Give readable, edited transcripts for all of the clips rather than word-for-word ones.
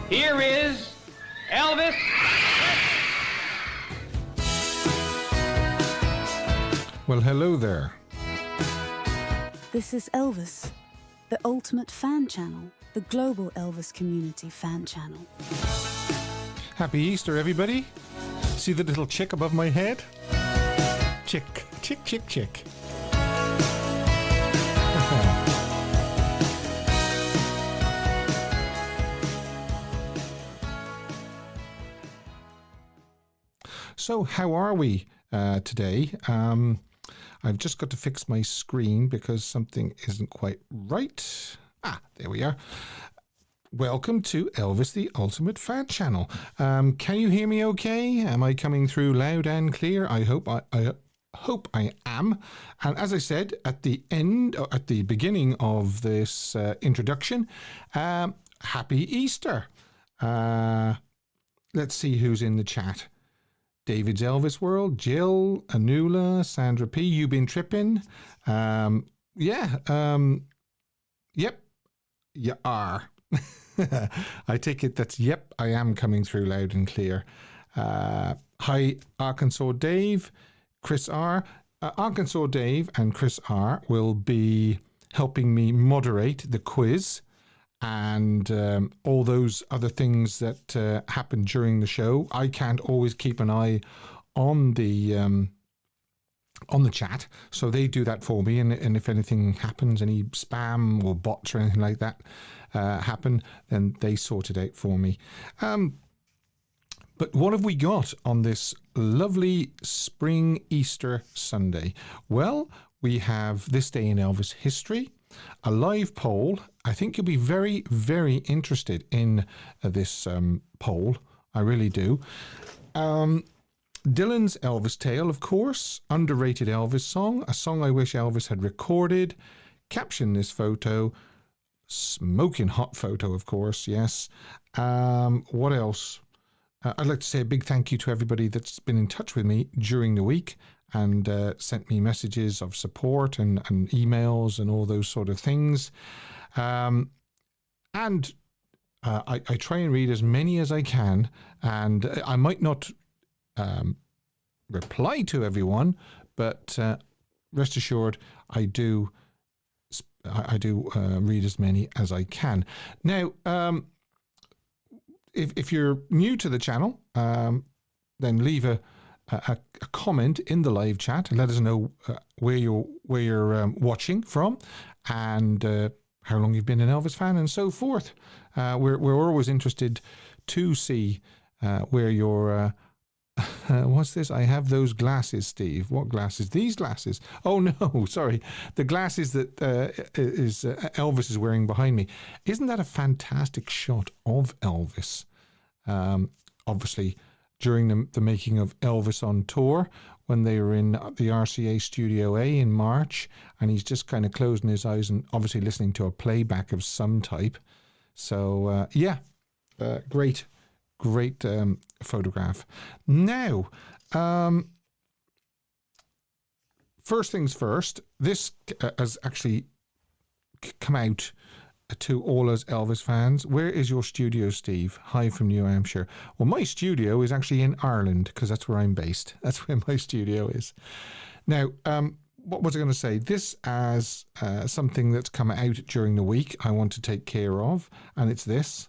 Here is Elvis. Well, hello there. This is Elvis, the ultimate fan channel, the global Elvis community fan channel. Happy Easter, everybody. See the little chick above my head? Chick, chick, chick, chick. So, how are we today? I've just got to fix my screen because something isn't quite right. There we are. Welcome to Elvis the Ultimate Fan Channel. Can you hear me okay? Am I coming through loud and clear? I hope I am. And as I said at the beginning of this introduction, happy Easter. Let's see who's in the chat. David's Elvis World, Jill, Anula, Sandra P. You been tripping? Yep, you are. I take it that's yep, I am coming through loud and clear. Hi, Arkansas Dave, Chris R. Arkansas Dave and Chris R will be helping me moderate the quiz and all those other things that happen during the show. I can't always keep an eye on the chat, so they do that for me. And if anything happens, any spam or bots or anything like that happen, then they sort it out for me. But what have we got on this lovely spring Easter Sunday? Well, we have This Day in Elvis History, a live poll. I think you'll be very, very interested in this poll. I really do. Dylan's Elvis Tale, of course. Underrated Elvis song. A song I wish Elvis had recorded. Caption this photo. Smoking hot photo, of course. Yes. What else? I'd like to say a big thank you to everybody that's been in touch with me during the week and sent me messages of support and emails and all those sort of things. I try and read as many as I can, and I might not reply to everyone, but rest assured I do read as many as I can. Now, if you're new to the channel, then leave a comment in the live chat and let us know where you're watching from and how long you've been an Elvis fan and so forth. We're always interested to see where you're. What's this? I have those glasses, Steve. What glasses? These glasses? Oh no, sorry, the glasses that Elvis is wearing behind me. Isn't that a fantastic shot of Elvis? Obviously, during the making of Elvis on Tour, when they were in the RCA Studio A in March, and he's just kind of closing his eyes and obviously listening to a playback of some type. So, great photograph. Now, first things first, this has actually come out to all us Elvis fans. Where is your studio, Steve? Hi from New Hampshire. Well, my studio is actually in Ireland because that's where I'm based. That's where my studio is. Now, what was I going to say? This as something that's come out during the week I want to take care of, and it's this,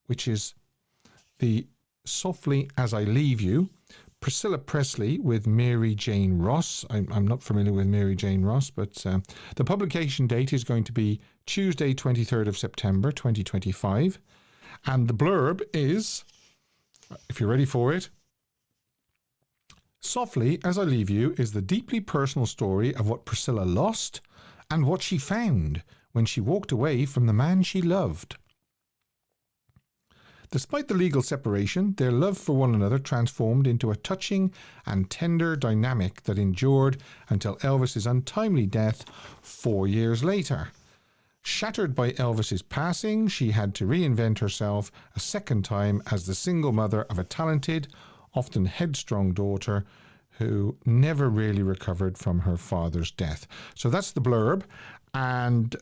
which is the Softly As I Leave You, Priscilla Presley with Mary Jane Ross. I'm not familiar with Mary Jane Ross, but the publication date is going to be Tuesday, 23rd of September, 2025. And the blurb is, if you're ready for it, Softly As I Leave You is the deeply personal story of what Priscilla lost and what she found when she walked away from the man she loved. Despite the legal separation, their love for one another transformed into a touching and tender dynamic that endured until Elvis's untimely death 4 years later. Shattered by Elvis's passing, she had to reinvent herself a second time as the single mother of a talented, often headstrong daughter who never really recovered from her father's death. So that's the blurb. And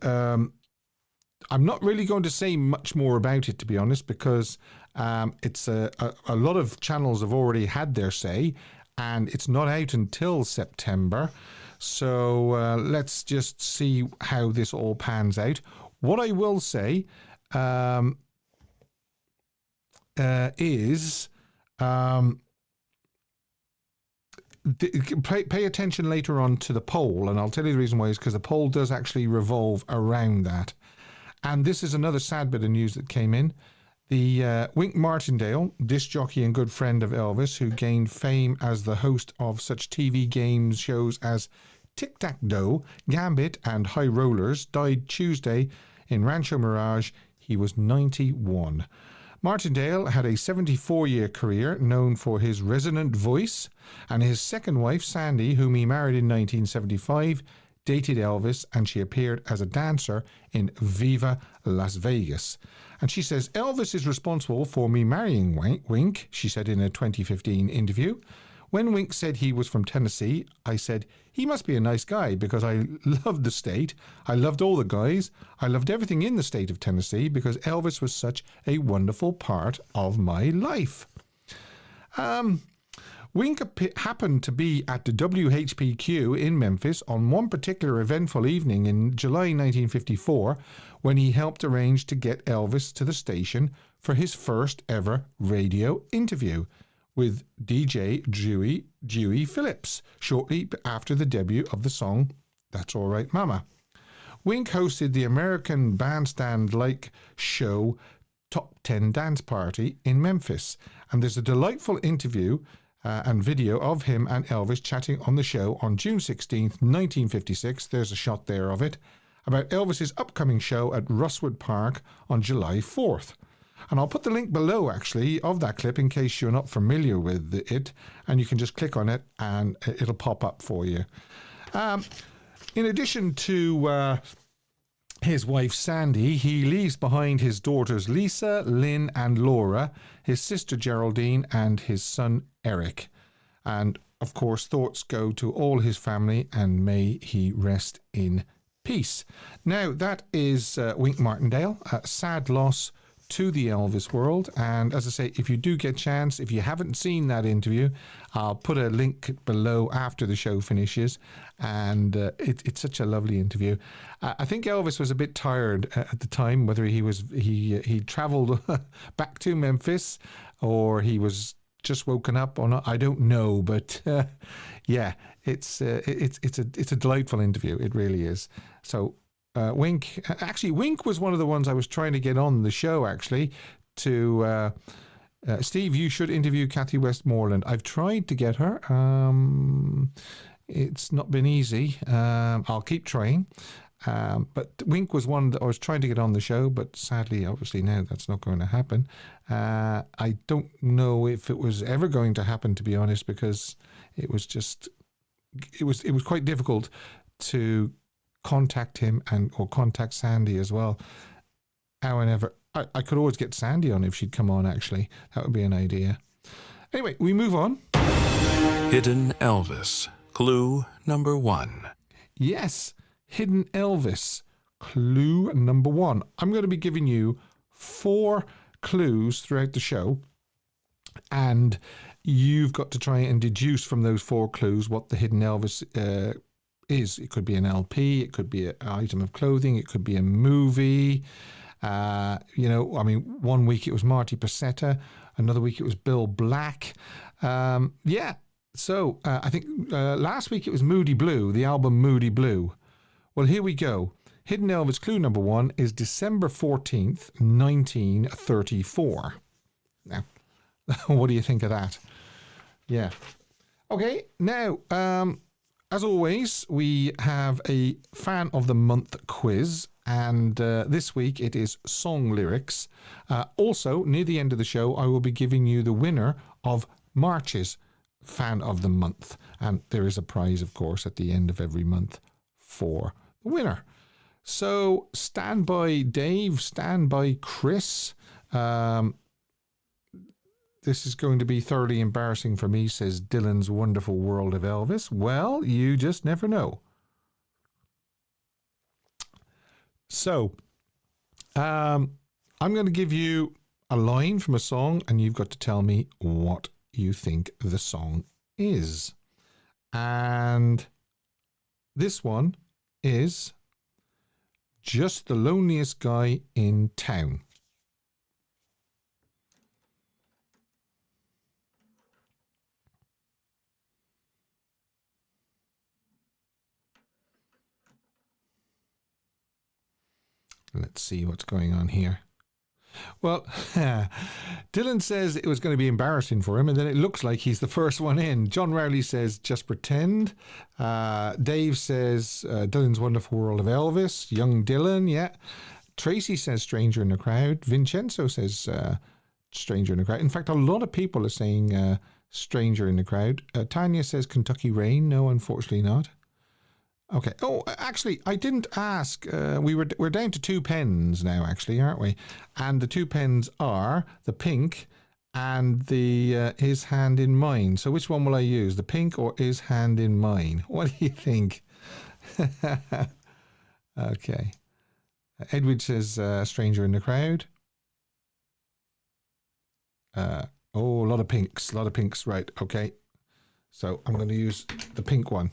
I'm not really going to say much more about it, to be honest, because it's a lot of channels have already had their say, and it's not out until September. So let's just see how this all pans out. What I will say is pay attention later on to the poll, and I'll tell you the reason why is because the poll does actually revolve around that. And this is another sad bit of news that came in. The Wink Martindale, disc jockey and good friend of Elvis, who gained fame as the host of such TV games shows as Tic-Tac-Doe, Gambit and High Rollers, died Tuesday in Rancho Mirage. He was 91. Martindale had a 74-year career known for his resonant voice, and his second wife, Sandy, whom he married in 1975, dated Elvis, and she appeared as a dancer in Viva Las Vegas. And she says, Elvis is responsible for me marrying Wink, she said in a 2015 interview. When Wink said he was from Tennessee, I said, he must be a nice guy because I loved the state. I loved all the guys. I loved everything in the state of Tennessee because Elvis was such a wonderful part of my life. Wink happened to be at the WHPQ in Memphis on one particular eventful evening in July 1954 when he helped arrange to get Elvis to the station for his first ever radio interview with DJ Dewey Phillips shortly after the debut of the song That's All Right Mama. Wink hosted the American Bandstand-like show Top 10 Dance Party in Memphis, and there's a delightful interview and video of him and Elvis chatting on the show on June 16th, 1956. There's a shot there of it, about Elvis's upcoming show at Russwood Park on July 4th. And I'll put the link below, actually, of that clip in case you're not familiar with it, and you can just click on it and it'll pop up for you. In addition to his wife Sandy, he leaves behind his daughters Lisa, Lynn and Laura, his sister Geraldine and his son Eric. And, of course, thoughts go to all his family, and may he rest in peace. Now, that is Wink Martindale. A sad loss to the Elvis world, and as I say, if you do get a chance, if you haven't seen that interview, I'll put a link below after the show finishes, and it's such a lovely interview. I think Elvis was a bit tired at the time, whether he travelled back to Memphis or he was just woken up or not, I don't know, but yeah, it's a delightful interview. It really is. So Wink was one of the ones I was trying to get on the show, actually, to Steve, you should interview Kathy Westmoreland. I've tried to get her. It's not been easy. I'll keep trying. But Wink was one that I was trying to get on the show, but sadly, obviously now that's not going to happen. I don't know if it was ever going to happen, to be honest, because it was quite difficult to contact him or contact Sandy as well. However, I could always get Sandy on if she'd come on, actually. That would be an idea. Anyway, we move on. Hidden Elvis. Clue number 1. Yes, Hidden Elvis. Clue number 1. I'm going to be giving you 4 clues throughout the show, and you've got to try and deduce from those 4 clues what the Hidden Elvis is. It could be an LP, it could be an item of clothing, it could be a movie. One week it was Marty Passetta, another week it was Bill Black. So I think last week it was Moody Blue, the album Moody Blue. Well, here we go. Hidden Elvis clue number 1 is December 14th, 1934. Now, what do you think of that? Yeah. Okay, now, as always, we have a Fan of the Month quiz, and this week it is song lyrics. Also, near the end of the show, I will be giving you the winner of March's Fan of the Month, and there is a prize, of course, at the end of every month for the winner. So, stand by Dave, stand by Chris. This is going to be thoroughly embarrassing for me, says Dylan's Wonderful World of Elvis. Well, you just never know. So, I'm going to give you a line from a song, and you've got to tell me what you think the song is. And this one is Just the Loneliest Guy in Town. Let's see what's going on here. Well, Dylan says it was going to be embarrassing for him, and then it looks like he's the first one in. John Rowley says, just pretend. Dave says, Dylan's Wonderful World of Elvis. Young Dylan, yeah. Tracy says, Stranger in the Crowd. Vincenzo says, Stranger in the Crowd. In fact, a lot of people are saying Stranger in the Crowd. Tanya says, Kentucky Rain. No, unfortunately not. Okay. Oh, actually, I didn't ask. We're down to 2 pens now, actually, aren't we? And the 2 pens are the pink and the His Hand in Mine. So which one will I use? The pink or His Hand in Mine? What do you think? Okay. Edward says Stranger in the Crowd. Oh, a lot of pinks. Right. Okay. So I'm going to use the pink one.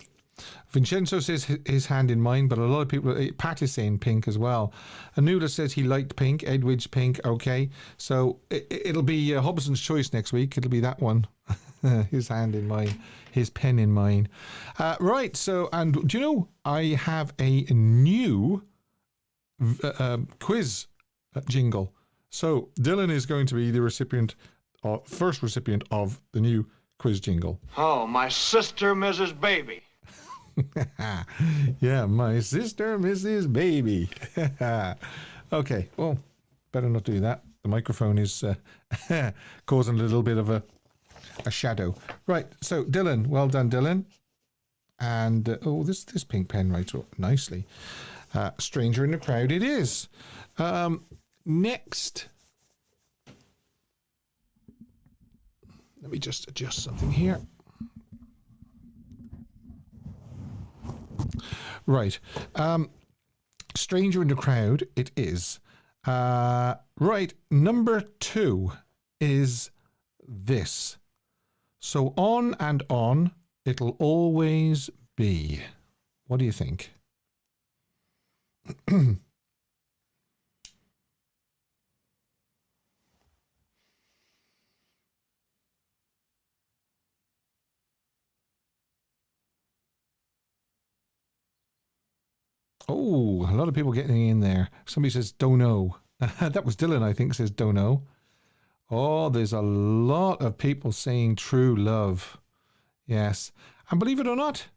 Vincenzo says His Hand in Mine, but a lot of people, Pat is saying pink as well. Anula says he liked pink, Edwidge pink, okay. So it'll be Hobson's Choice next week. It'll be that one. His Hand in Mine, His Pen in Mine. Right, so, and do you know, I have a new quiz jingle. So Dylan is going to be the recipient, first recipient of the new quiz jingle. Oh, my sister, Mrs. Baby. Yeah, my sister, Mrs. Baby. Okay, well, better not do that. The microphone is causing a little bit of a shadow. Right, so Dylan, well done, Dylan. And, oh, this pink pen writes nicely. Stranger in the Crowd it is. Next. Let me just adjust something here. Right. Stranger in the Crowd it is. Right. Number 2 is this. So on and on it'll always be. What do you think? Oh, a lot of people getting in there. Somebody says, don't know. That was Dylan, I think, says, don't know. Oh, there's a lot of people saying True Love. Yes. And believe it or not,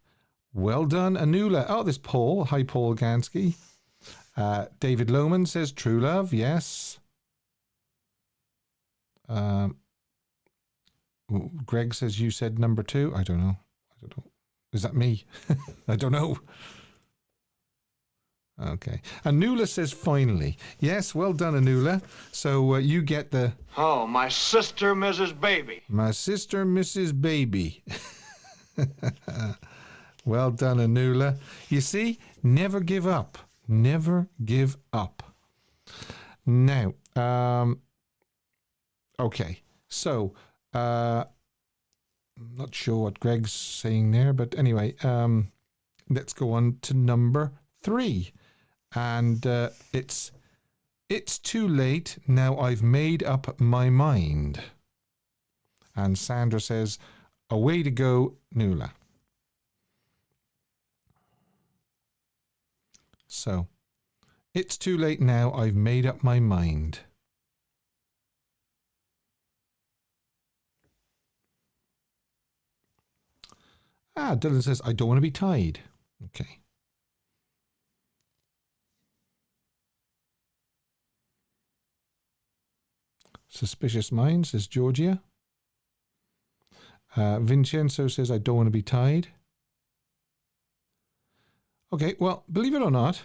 well done, Anula. Oh, there's Paul. Hi, Paul Gansky. David Lohman says True Love. Yes. Greg says you said number 2. I don't know. Is that me? I don't know. Okay. Anula says finally. Yes, well done, Anula. So you get the... Oh, my sister, Mrs. Baby. My sister, Mrs. Baby. Well done, Anula. You see, never give up. Never give up. Now, okay. So, I'm not sure what Greg's saying there, but anyway, let's go on to number 3. And it's too late, now I've made up my mind. And Sandra says, away to go, Nula. So, it's too late now, I've made up my mind. Dylan says, I don't want to be tied. Okay. Suspicious Mind, says Georgia. Vincenzo says, I don't want to be tied. Okay, well, believe it or not,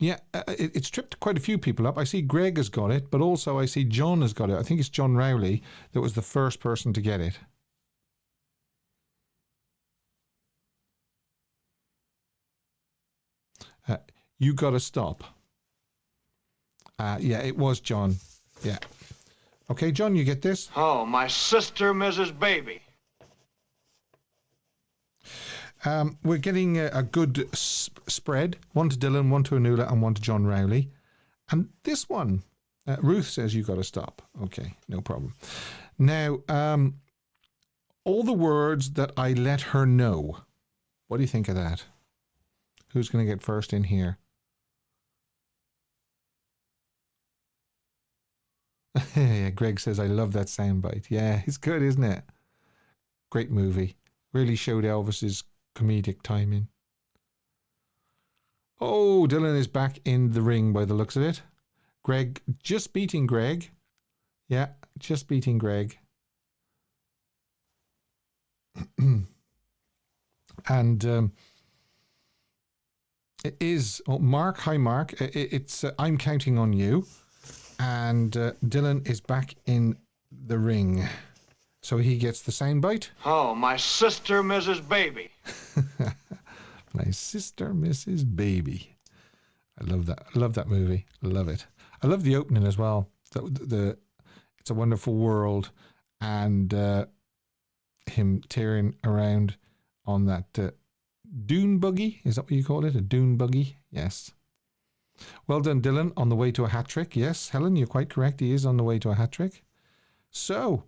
it's tripped quite a few people up. I see Greg has got it, but also I see John has got it. I think it's John Rowley that was the first person to get it. You Gotta Stop. Yeah, it was John. Yeah. Okay, John, you get this? Oh, my sister, Mrs. Baby. We're getting a good spread. One to Dylan, one to Anula, and one to John Rowley. And this one, Ruth says you got to stop. Okay, no problem. Now, all the words that I let her know. What do you think of that? Who's going to get first in here? Yeah, Greg says, I love that soundbite. Yeah, it's good, isn't it? Great movie. Really showed Elvis's comedic timing. Oh, Dylan is back in the ring by the looks of it. Greg, just beating Greg. Yeah, just beating Greg. And it is, oh, Mark, hi Mark. It's I'm counting on you. And Dylan is back in the ring. So he gets the soundbite. Oh, my sister, Mrs. Baby. My sister, Mrs. Baby. I love that. I love that movie. I love it. I love the opening as well. The It's a Wonderful World, and him tearing around on that dune buggy. Is that what you call it? A dune buggy? Yes. Well done, Dylan. On the way to a hat trick. Yes, Helen, you're quite correct. He is on the way to a hat trick. So,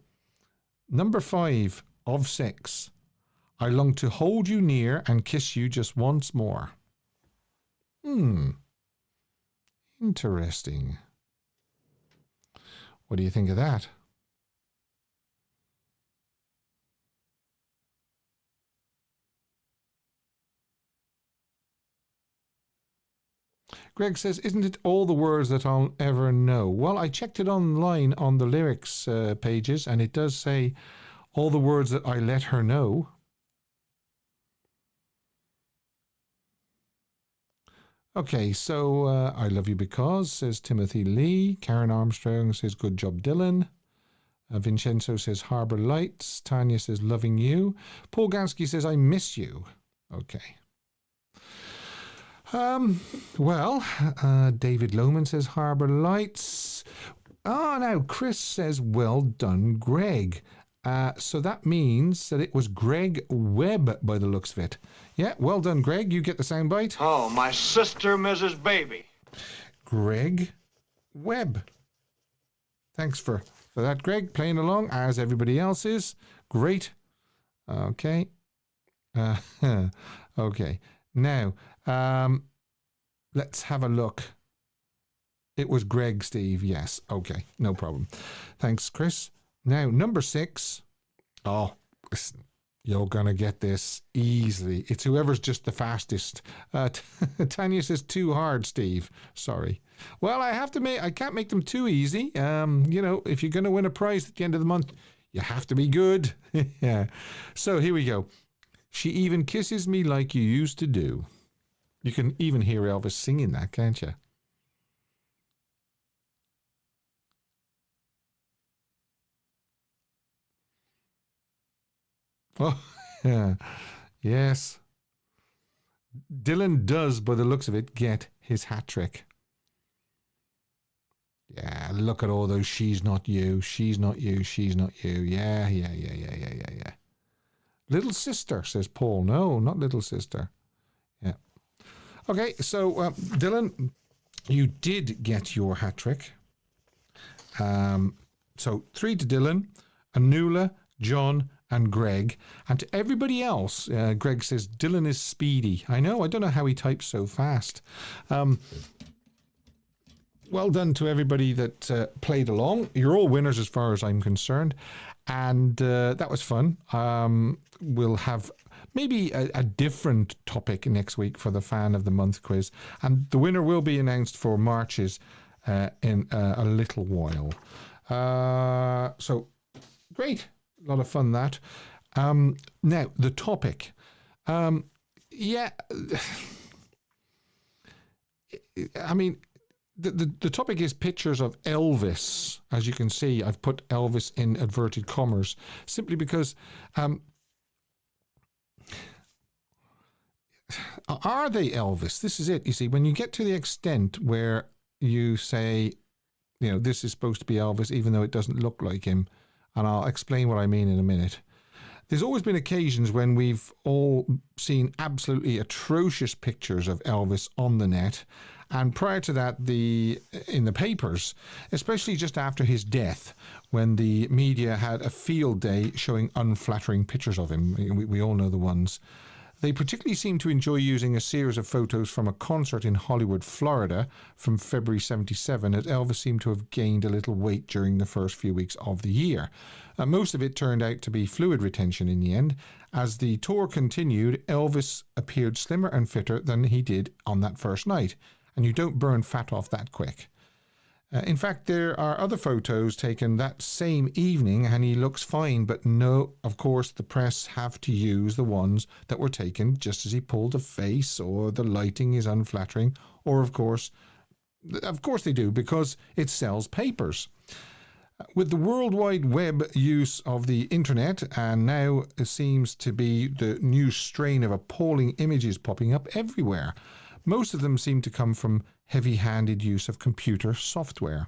number 5 of 6. I long to hold you near and kiss you just once more. Interesting. What do you think of that? Greg says, isn't it all the words that I'll ever know? Well, I checked it online on the lyrics pages, and it does say all the words that I let her know. Okay, so I love you because, says Timothy Lee. Karen Armstrong says, good job, Dylan. Vincenzo says, Harbour Lights. Tanya says, loving you. Paul Gansky says, I miss you. Okay. David Lohman says Harbour Lights. Now Chris says, well done, Greg. So that means that it was Greg Webb by the looks of it. Yeah, well done, Greg. You get the soundbite. Oh, my sister, Mrs. Baby. Greg Webb. Thanks for that, Greg. Playing along as everybody else is. Great. Okay. Okay. Now, let's have a look. It was Greg, Steve. Yes. Okay. No problem. Thanks, Chris. Now, number 6. Oh, you're going to get this easily. It's whoever's just the fastest. Tanya says, too hard, Steve. Sorry. Well, I can't make them too easy. If you're going to win a prize at the end of the month, you have to be good. Yeah. So here we go. She even kisses me like you used to do. You can even hear Elvis singing that, can't you? Oh, yeah. Yes. Dylan does, by the looks of it, get his hat trick. Yeah, look at all those she's not you, she's not you, she's not you. Yeah. Little sister, says Paul. No, not little sister. Yeah. Okay, so Dylan, you did get your hat trick. So 3 to Dylan, Anula, John, and Greg. And to everybody else, Greg says, Dylan is speedy. I know, I don't know how he types so fast. Well done to everybody that played along. You're all winners as far as I'm concerned. And that was fun. We'll have maybe a different topic next week for the Fan of the Month quiz. And the winner will be announced for March's in a little while. So, great. A lot of fun, that. Now, the topic. Yeah. I mean, the topic is pictures of Elvis. As you can see, I've put Elvis in inverted commas simply because are they Elvis? This is it. You see, when you get to the extent where you say this is supposed to be Elvis, even though it doesn't look like him. And I'll explain what I mean in a minute. There's always been occasions when we've all seen absolutely atrocious pictures of Elvis on the net. And prior to that, in the papers, especially just after his death, when the media had a field day showing unflattering pictures of him. We all know the ones. They particularly seem to enjoy using a series of photos from a concert in Hollywood, Florida from February 77, as Elvis seemed to have gained a little weight during the first few weeks of the year. Most of it turned out to be fluid retention in the end. As the tour continued, Elvis appeared slimmer and fitter than he did on that first night. And you don't burn fat off that quick. In fact, there are other photos taken that same evening and he looks fine, but no, of course, the press have to use the ones that were taken just as he pulled a face, or the lighting is unflattering, or of course they do, because it sells papers. With the worldwide web use of the internet, and now it seems to be the new strain of appalling images popping up everywhere. Most of them seem to come from heavy-handed use of computer software,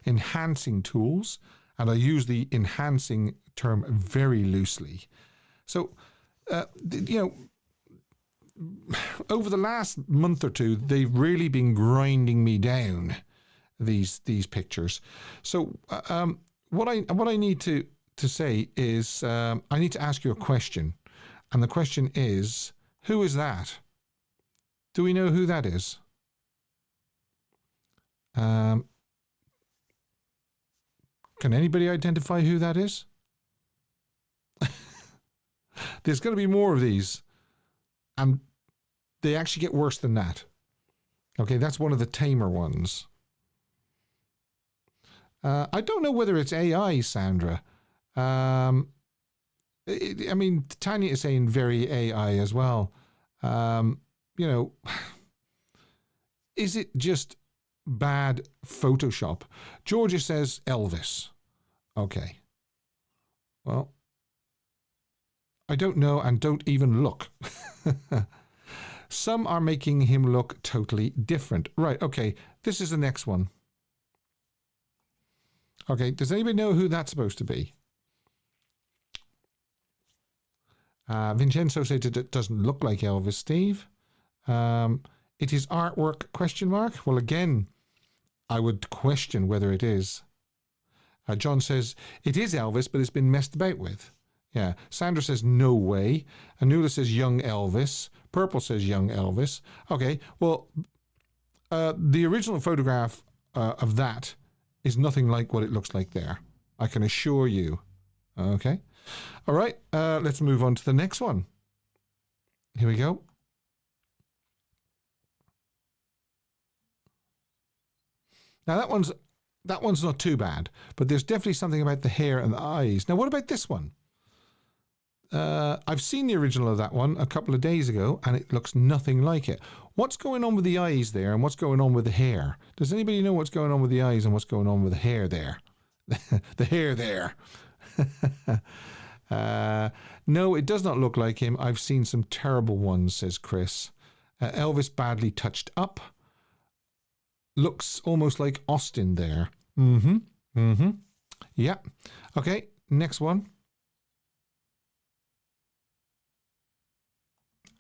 enhancing tools, and I use the enhancing term very loosely. So, over the last month or two, they've really been grinding me down, these pictures. So, what I need to say is, I need to ask you a question, and the question is, who is that? Do we know who that is? Can anybody identify who that is? There's going to be more of these. And they actually get worse than that. Okay, that's one of the tamer ones. I don't know whether it's AI, Sandra. Tanya is saying very AI as well. Is it just bad Photoshop? Georgia says Elvis. Okay. Well, I don't know and don't even look. Some are making him look totally different. Right, okay. This is the next one. Okay, does anybody know who that's supposed to be? Vincenzo said it doesn't look like Elvis, Steve. It is artwork, ? Well, again, I would question whether it is. John says, it is Elvis, but it's been messed about with. Yeah. Sandra says, no way. Anula says, young Elvis. Purple says, young Elvis. Okay, well, the original photograph of that is nothing like what it looks like there. I can assure you. Okay. All right, let's move on to the next one. Here we go. Now that one's not too bad, but there's definitely something about the hair and the eyes. Now what about this one? I've seen the original of that one a couple of days ago, and it looks nothing like it. What's going on with the eyes there, and what's going on with the hair? Does anybody know what's going on with the eyes and what's going on with the hair there? The hair there. No, it does not look like him. I've seen some terrible ones, says Chris. Elvis badly touched up. Looks almost like Austin there. Yeah. Okay, next one.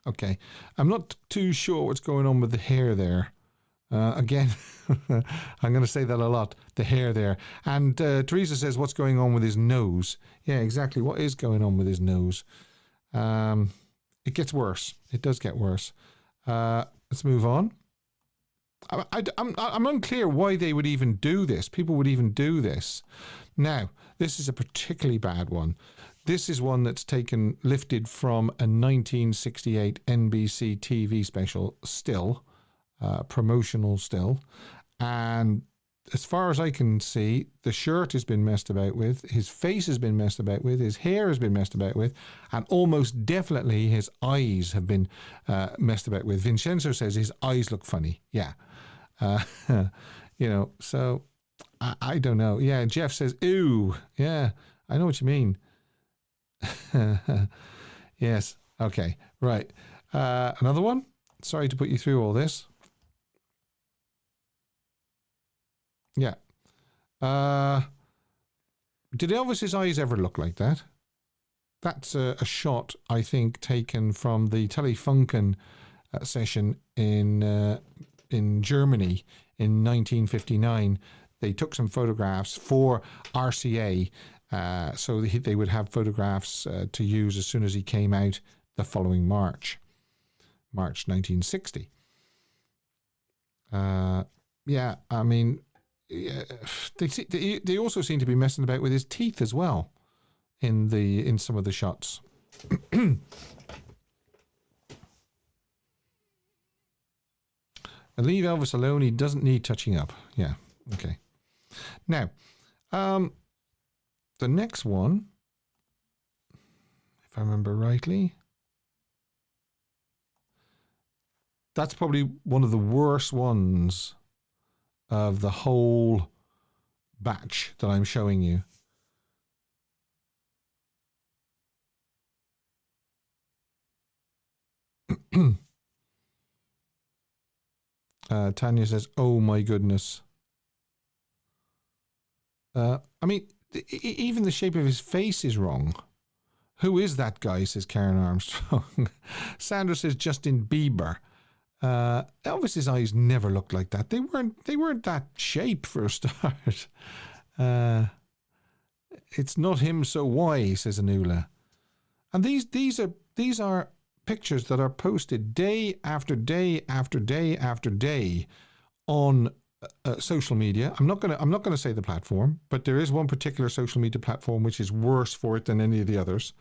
Okay, I'm not too sure what's going on with the hair there. Again, I'm going to say that a lot, the hair there. And Teresa says, what's going on with his nose? Yeah, exactly. What is going on with his nose? It gets worse. It does get worse. Let's move on. I'm unclear why they would even do this. People would even do this. Now, this is a particularly bad one. This is one that's lifted from a 1968 NBC TV special, still. Promotional still, and as far as I can see, the shirt has been messed about with, his face has been messed about with, his hair has been messed about with, and almost definitely his eyes have been messed about with. Vincenzo says his eyes look funny. Yeah. So I don't know. Yeah, Jeff says, ooh, yeah, I know what you mean. Yes, okay, right. Another one? Sorry to put you through all this. Yeah. Did Elvis's eyes ever look like that? That's a shot, I think, taken from the Telefunken session in Germany in 1959. They took some photographs for RCA, so they would have photographs to use as soon as he came out the following March 1960. Yeah, I mean, they also seem to be messing about with his teeth as well in some of the shots. And leave Elvis alone. He doesn't need touching up. Yeah. Okay. Now, the next one, if I remember rightly, that's probably one of the worst ones of the whole batch that I'm showing you. Tanya says, "Oh my goodness." I mean, even the shape of his face is wrong. Who is that guy? Says Karen Armstrong. Sandra says Justin Bieber. Elvis's eyes never looked like that. They weren't that shape for a start. It's not him, so why? Says Anula. And these are pictures that are posted day after day after day after day on social media. I'm not gonna say the platform, but there is one particular social media platform which is worse for it than any of the others.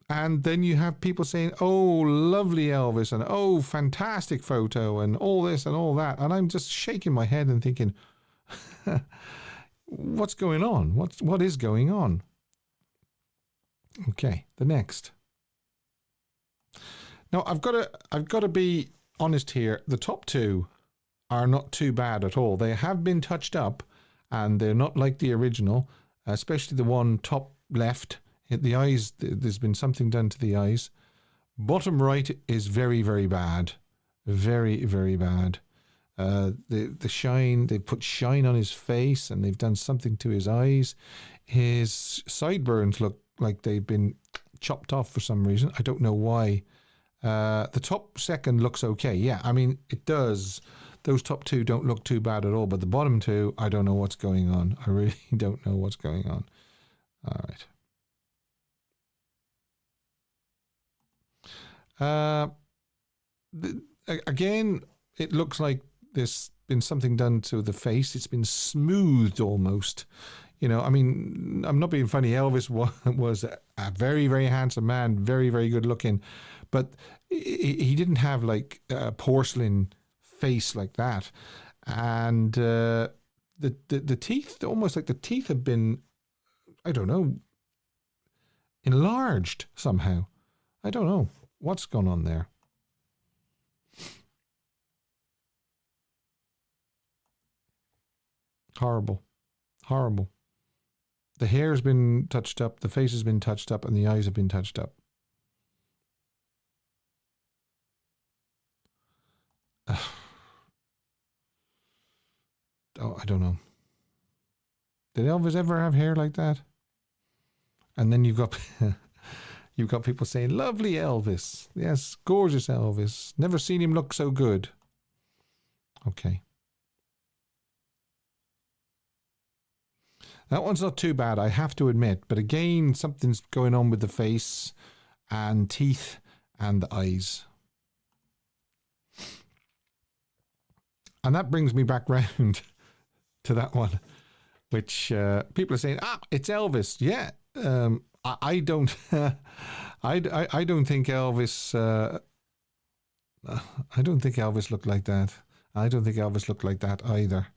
And then you have people saying, "Oh, lovely Elvis," and "Oh, fantastic photo," and all this and all that, and I'm just shaking my head and thinking, "What's going on? What is going on?" Okay, the next. Now I've got to be honest here. The top two are not too bad at all. They have been touched up, and they're not like the original, especially the one top left. The eyes, there's been something done to the eyes. Bottom right is very, very bad. Very, very bad. The shine, they put shine on his face and they've done something to his eyes. His sideburns look like they've been chopped off for some reason. I don't know why. The top second looks okay. Yeah, I mean, it does. Those top two don't look too bad at all, but the bottom two, I don't know what's going on. I really don't know what's going on. All right. Again, it looks like there's been something done to the face. It's been smoothed almost. You know, I mean, I'm not being funny. Elvis was a very, very handsome man, very, very good looking, but he didn't have like a porcelain face like that. And the teeth, almost like the teeth have been, I don't know, enlarged somehow. I don't know what's gone on there. Horrible. Horrible. The hair has been touched up, the face has been touched up, and the eyes have been touched up. Oh, I don't know. Did Elvis ever have hair like that? And then you've got people saying, "Lovely Elvis." Yes, gorgeous Elvis. Never seen him look so good. Okay. That one's not too bad, I have to admit. But again, something's going on with the face and teeth and the eyes. And that brings me back round to that one, which people are saying, it's Elvis. Yeah, I don't, I don't think Elvis. I don't think Elvis looked like that. I don't think Elvis looked like that either.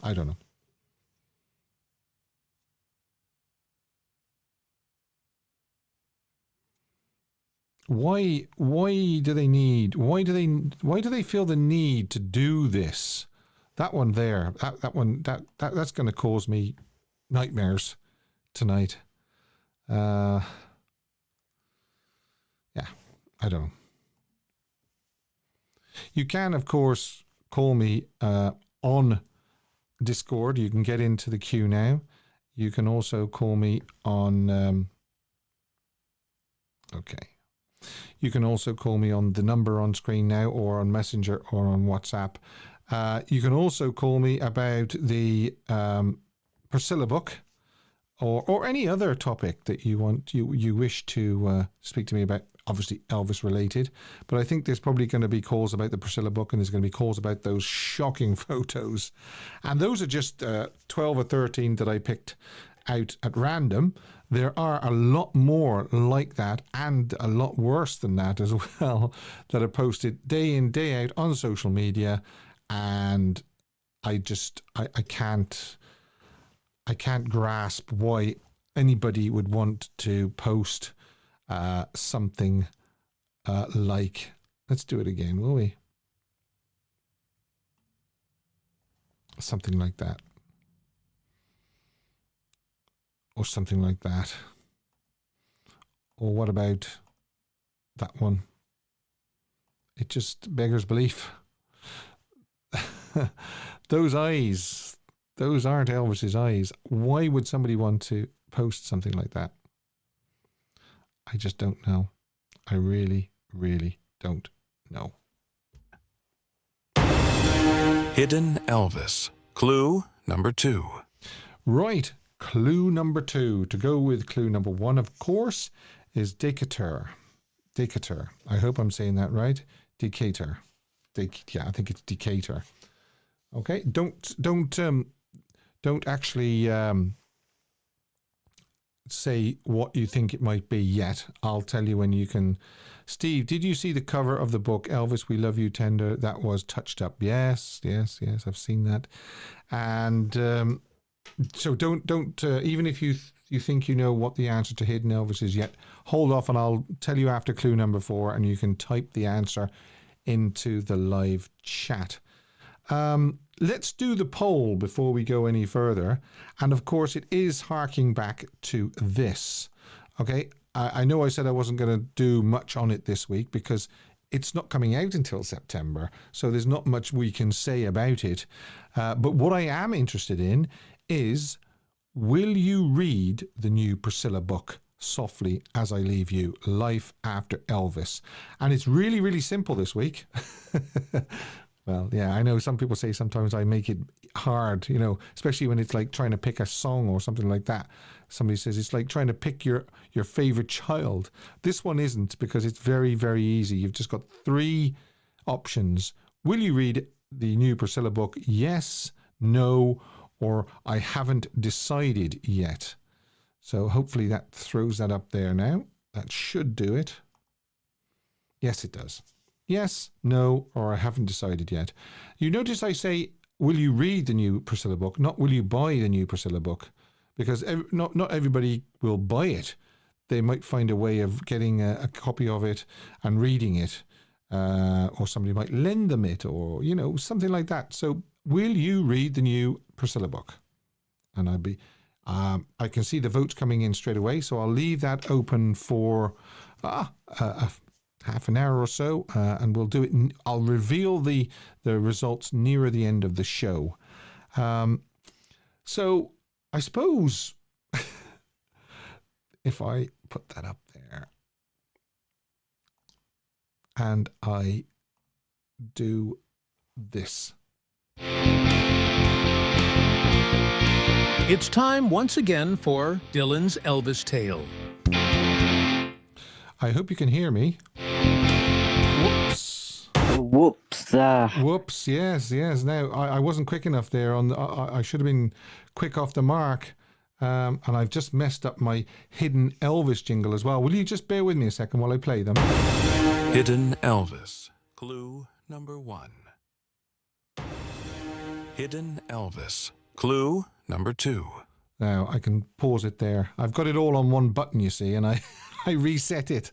I don't know. Why do they feel the need to do this? That one there, that's going to cause me nightmares tonight. Yeah, I don't know. You can, of course, call me on Discord. You can get into the queue now. You can also call me on... okay. You can also call me on the number on screen now, or on Messenger, or on WhatsApp. You can also call me about the Priscilla book, or any other topic that you wish to speak to me about. Obviously Elvis related, but I think there's probably going to be calls about the Priscilla book, and there's going to be calls about those shocking photos, and those are just 12 or 13 that I picked out at random. There are a lot more like that, and a lot worse than that as well, that are posted day in, day out on social media, and I can't grasp why anybody would want to post something like, let's do it again, will we? Something like that. Or something like that. Or what about that one? It just beggars belief. Those eyes, those aren't Elvis's eyes. Why would somebody want to post something like that? I just don't know. I really, really don't know. Hidden Elvis. Clue number 2. Right. Clue number 2. To go with clue number 1, of course, is Decatur. Decatur. I hope I'm saying that right. Decatur. Yeah, I think it's Decatur. Okay. Don't actually say what you think it might be yet. I'll tell you when you can. Steve, did you see the cover of the book Elvis, We Love You Tender? That was touched up. Yes, I've seen that. And so don't even if you think you know what the answer to Hidden Elvis is yet, hold off, and I'll tell you after clue number 4, and you can type the answer into the live chat. Let's do the poll before we go any further. And of course, it is harking back to this. Okay, I know I said I wasn't going to do much on it this week because it's not coming out until September. So there's not much we can say about it. But what I am interested in is, will you read the new Priscilla book, Softly As I Leave You, Life After Elvis? And it's really, really simple this week. Well, yeah, I know some people say sometimes I make it hard, especially when it's like trying to pick a song or something like that. Somebody says it's like trying to pick your favorite child. This one isn't, because it's very, very easy. You've just got 3 options. Will you read the new Priscilla book? Yes, no, or I haven't decided yet. So hopefully that throws that up there now. That should do it. Yes, it does. Yes, no, or I haven't decided yet. You notice I say, will you read the new Priscilla book, not will you buy the new Priscilla book? Because not everybody will buy it. They might find a way of getting a copy of it and reading it. Or somebody might lend them it, or, something like that. So will you read the new Priscilla book? And I can see the votes coming in straight away, so I'll leave that open for half an hour or so, and we'll do it. I'll reveal the results nearer the end of the show. So I suppose if I put that up there and I do this. It's time once again for Dylan's Elvis Tale. I hope you can hear me. Whoops. Whoops. Yes. Now, I wasn't quick enough there. I should have been quick off the mark. And I've just messed up my Hidden Elvis jingle as well. Will you just bear with me a second while I play them? Hidden Elvis. Clue number 1. Hidden Elvis. Clue number 2. Now, I can pause it there. I've got it all on one button, you see, and I reset it.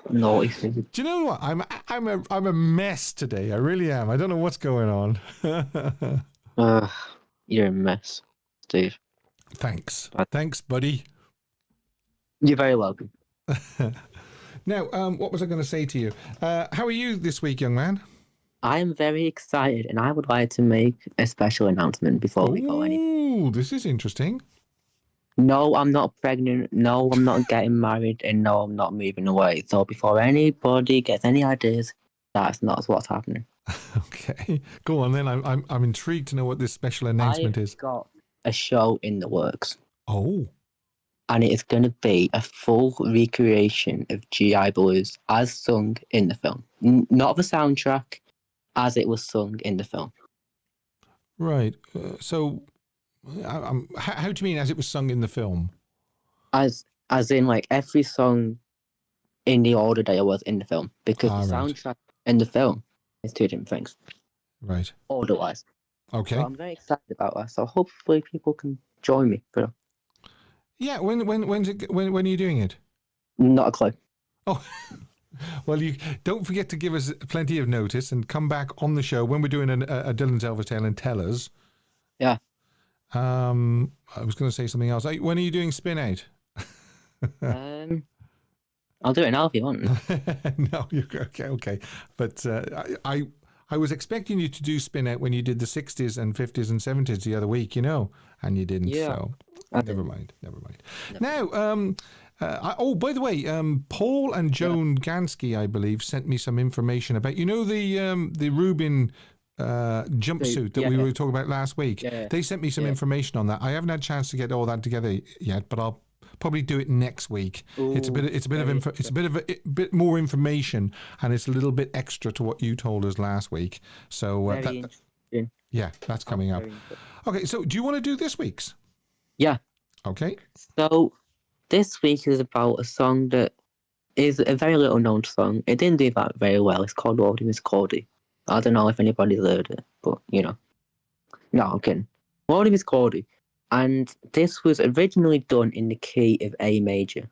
Naughty. Do you know what? I'm a mess today. I really am. I don't know what's going on. You're a mess, Steve. Thanks. Thanks, buddy. You're very welcome. Now, what was I going to say to you? How are you this week, young man? I am very excited, and I would like to make a special announcement before we go any. Ooh, this is interesting. No, I'm not pregnant. No, I'm not getting married, and no, I'm not moving away. So before anybody gets any ideas, that's not what's happening. Okay, go on then. I'm intrigued to know what this special announcement is. I've got a show in the works, Oh, and it is going to be a full recreation of GI Blues as sung in the film, not the soundtrack, as it was sung in the film. right. So, how do you mean as it was sung in the film? As in, like, every song in the order that it was in the film, because the right. soundtrack and the film is two different things, Right. order-wise. Okay. So I'm very excited about that. So hopefully people can join me. But Yeah. When are you doing it? not a clue. Oh, well, you don't forget to give us plenty of notice and come back on the show when we're doing a Dylan's Elvis Tale and tell us. Yeah. I was going to say something else. When are you doing Spin Out? I'll do it now if you want. No, you're okay. But I was expecting you to do Spin Out when you did the 60s and 50s and 70s the other week, and you didn't. Yeah, so never mind. Now, by the way, Paul and Joan Gansky, I believe, sent me some information about the Rubin jumpsuit that we were talking about last week. Yeah. They sent me some information on that. I haven't had a chance to get all that together yet, but I'll probably do it next week. Ooh, it's a bit more information, and it's a little bit extra to what you told us last week. So very interesting. Yeah, that's coming up. Okay, so do you want to do this week's? Yeah. Okay. So this week is about a song that is a very little known song. It didn't do that very well. It's called Lordy Miss Cordy. I don't know if anybody's heard it, but No, I'm kidding. Lordy Miss Cordy. And this was originally done in the key of A major.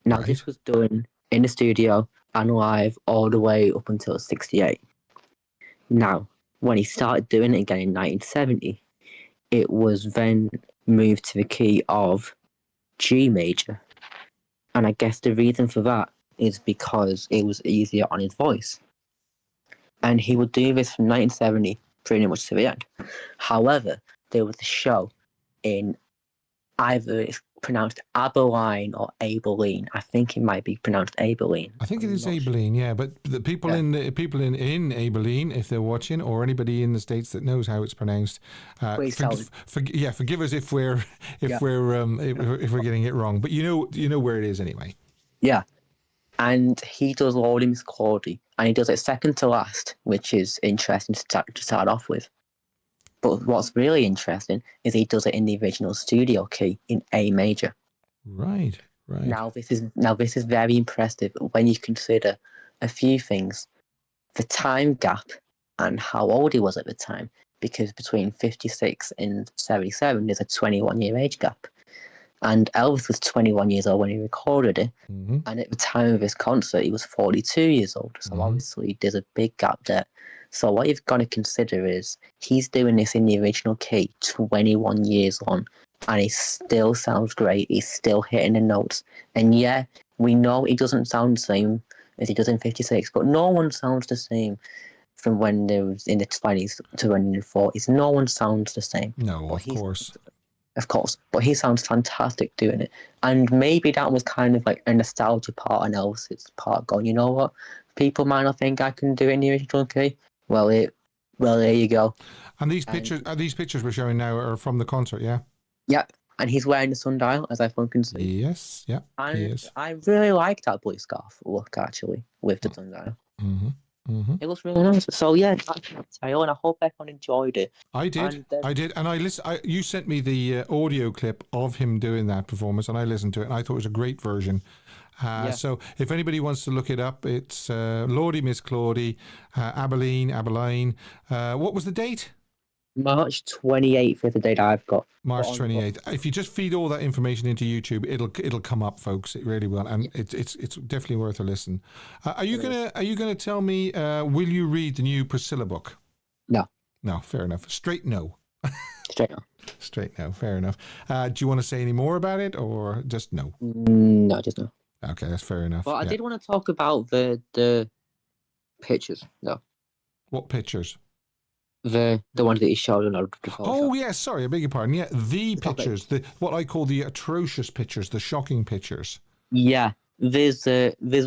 Now, This was done in the studio and live all the way up until 68. Now, when he started doing it again in 1970, it was then moved to the key of G major. And I guess the reason for that is because it was easier on his voice. And he would do this from 1970 pretty much to the end. However, there was a show in either it's pronounced Abilene or Abilene. I think it might be pronounced Abilene. I think it is Abilene, yeah. But the people in Abilene, if they're watching, or anybody in the States that knows how it's pronounced, forgive us if we're getting it wrong. But you know where it is anyway. Yeah. And he does Lordy Miss Cordy, and he does it second to last, which is interesting to start off with. But what's really interesting is he does it in the original studio key in A major. Right. Now this is very impressive when you consider a few things. The time gap and how old he was at the time, because between 56 and 77 there's a 21-year age gap. And Elvis was 21 years old when he recorded it. Mm-hmm. And at the time of his concert, he was 42 years old. So obviously there's a big gap there. So what you've got to consider is he's doing this in the original key 21 years on, and he still sounds great. He's still hitting the notes. And yeah, we know he doesn't sound the same as he does in 56, but no one sounds the same from when they was in the 20s to when in the 40s. No one sounds the same. No, of course. Of course. But he sounds fantastic doing it. And maybe that was kind of like a nostalgia part on Elvis's part, going, you know what? People might not think I can do it in the original key. Well, there you go. And these pictures we're showing now are from the concert, yeah? Yep. And he's wearing the sundial, as I can see. Yes, yeah, and he is. I really like that blue scarf look, actually, with the sundial. Mm-hmm. Mm-hmm. It looks really nice. So yeah, that's my tale, and I hope everyone enjoyed it. I did, and you sent me the audio clip of him doing that performance, and I listened to it, and I thought it was a great version. So if anybody wants to look it up, it's Lordy Miss Claudie, Abilene. What was the date? March 28th is the date I've got. March 28th. If you just feed all that information into YouTube, it'll come up, folks. It really will, and it's definitely worth a listen. Are you gonna tell me? Will you read the new Priscilla book? No. No, fair enough. Straight no. Straight no. Straight no. Fair enough. Do you want to say any more about it, or just no? No, just no. Okay, that's fair enough. But I did want to talk about the pictures, though. What pictures? The ones that he showed on our Oh, yes. Sorry, I beg your pardon. Yeah, the okay. pictures, what I call the atrocious pictures, the shocking pictures. Yeah, there's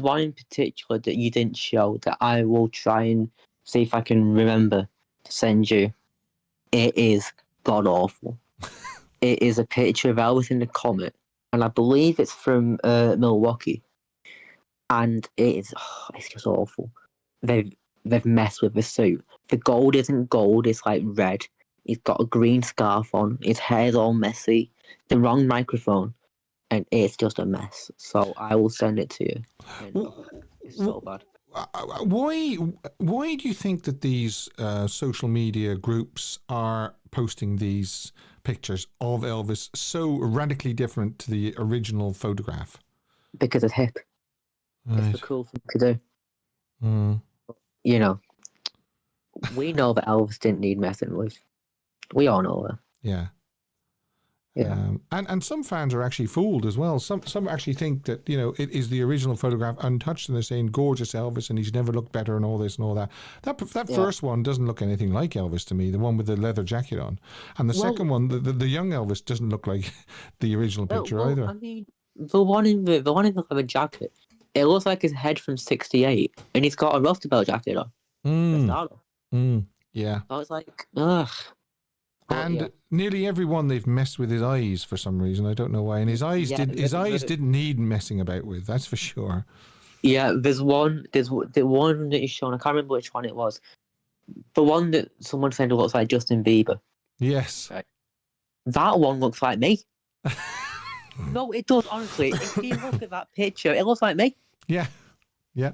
one in particular that you didn't show that I will try and see if I can remember to send you. It is god awful. It is a picture of Elvis in the Comet, and I believe it's from Milwaukee. And it's just awful. They've messed with the suit. The gold isn't gold; it's like red. He's got a green scarf on. His hair's all messy. The wrong microphone, and it's just a mess. So I will send it to you. It's so bad. Why do you think that these social media groups are posting these pictures of Elvis so radically different to the original photograph? Because it's hip. Right. It's the cool thing to do. Mm. You know, we know that Elvis didn't need messing with. We all know that. Yeah. Yeah. And some fans are actually fooled as well. Some actually think that, you know, it is the original photograph untouched, and they're saying gorgeous Elvis and he's never looked better and all this and all that. That first one doesn't look anything like Elvis to me, the one with the leather jacket on. And the second one, the young Elvis, doesn't look like the original picture either. I mean, the one in the leather jacket, it looks like his head from '68, and he's got a Rust Belt jacket on. Yeah. I was like, ugh. And nearly everyone they've messed with his eyes for some reason. I don't know why. And his eyes didn't need messing about with. That's for sure. Yeah, there's the one that he's shown. I can't remember which one it was. The one that someone said looks like Justin Bieber. Yes. Right. That one looks like me. No, it does, honestly. If you look at that picture, it looks like me. Yeah. Yeah.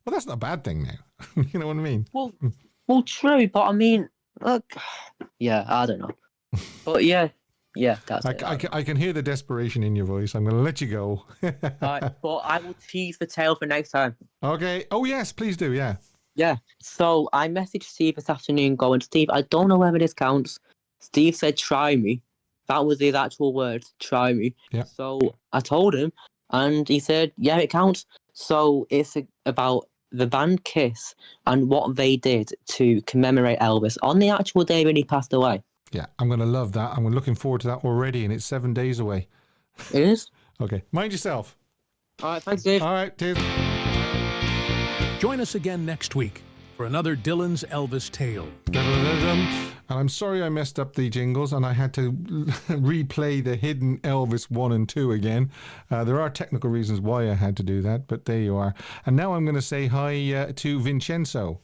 Well, that's not a bad thing now. You know what I mean? Well, true, but I mean, look, yeah, I don't know. But yeah, that's it. I can hear the desperation in your voice. I'm going to let you go. Right, but I will tease the tale for next time. Okay. Oh, yes, please do. Yeah. Yeah. So I messaged Steve this afternoon going, Steve, I don't know whether this counts. Steve said, try me. That was his actual words, try me. Yeah. So I told him, and he said, yeah, it counts. So it's about the band Kiss and what they did to commemorate Elvis on the actual day when he passed away. Yeah, I'm going to love that. I'm looking forward to that already, and it's 7 days away. It is? Okay. Mind yourself. All right, thanks, Dave. All right, cheers. Join us again next week for another Dylan's Elvis tale. And I'm sorry I messed up the jingles and I had to replay the hidden Elvis 1 and 2 again. There are technical reasons why I had to do that, but there you are. And now I'm going to say hi to Vincenzo.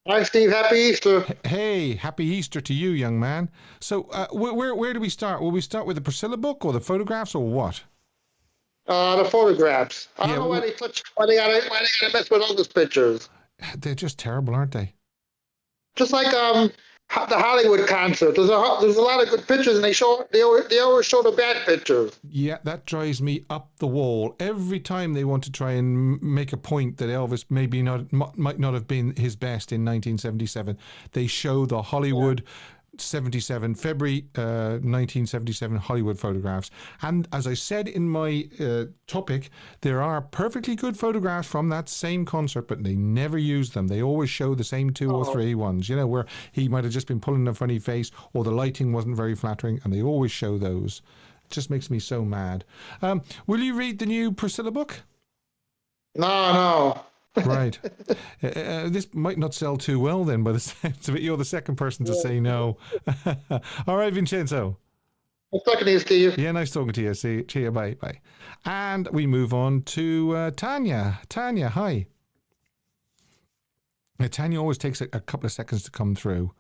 Hi, Steve. Happy Easter. Hey, happy Easter to you, young man. So where do we start? Will we start with the Priscilla book or the photographs or what? The photographs. I don't know why they gotta mess with all those pictures. They're just terrible, aren't they? Just like the Hollywood concert. There's a lot of good pictures, and they always show the bad pictures. Yeah, that drives me up the wall every time they want to try and make a point that Elvis might not have been his best in 1977. They show the Hollywood 77 February 1977 Hollywood photographs, and as I said in my topic, there are perfectly good photographs from that same concert, but they never use them. They always show the same two or three ones, you know, where he might have just been pulling a funny face or the lighting wasn't very flattering, and they always show those. It just makes me so mad. Will you read the new Priscilla book? No. Right. This might not sell too well then, by the sense of it. You're the second person to say no. All right, Vincenzo. Nice talking to you, Steve. Yeah, nice talking to you. See you. Bye. And we move on to Tanya. Tanya, hi. Tanya always takes a couple of seconds to come through.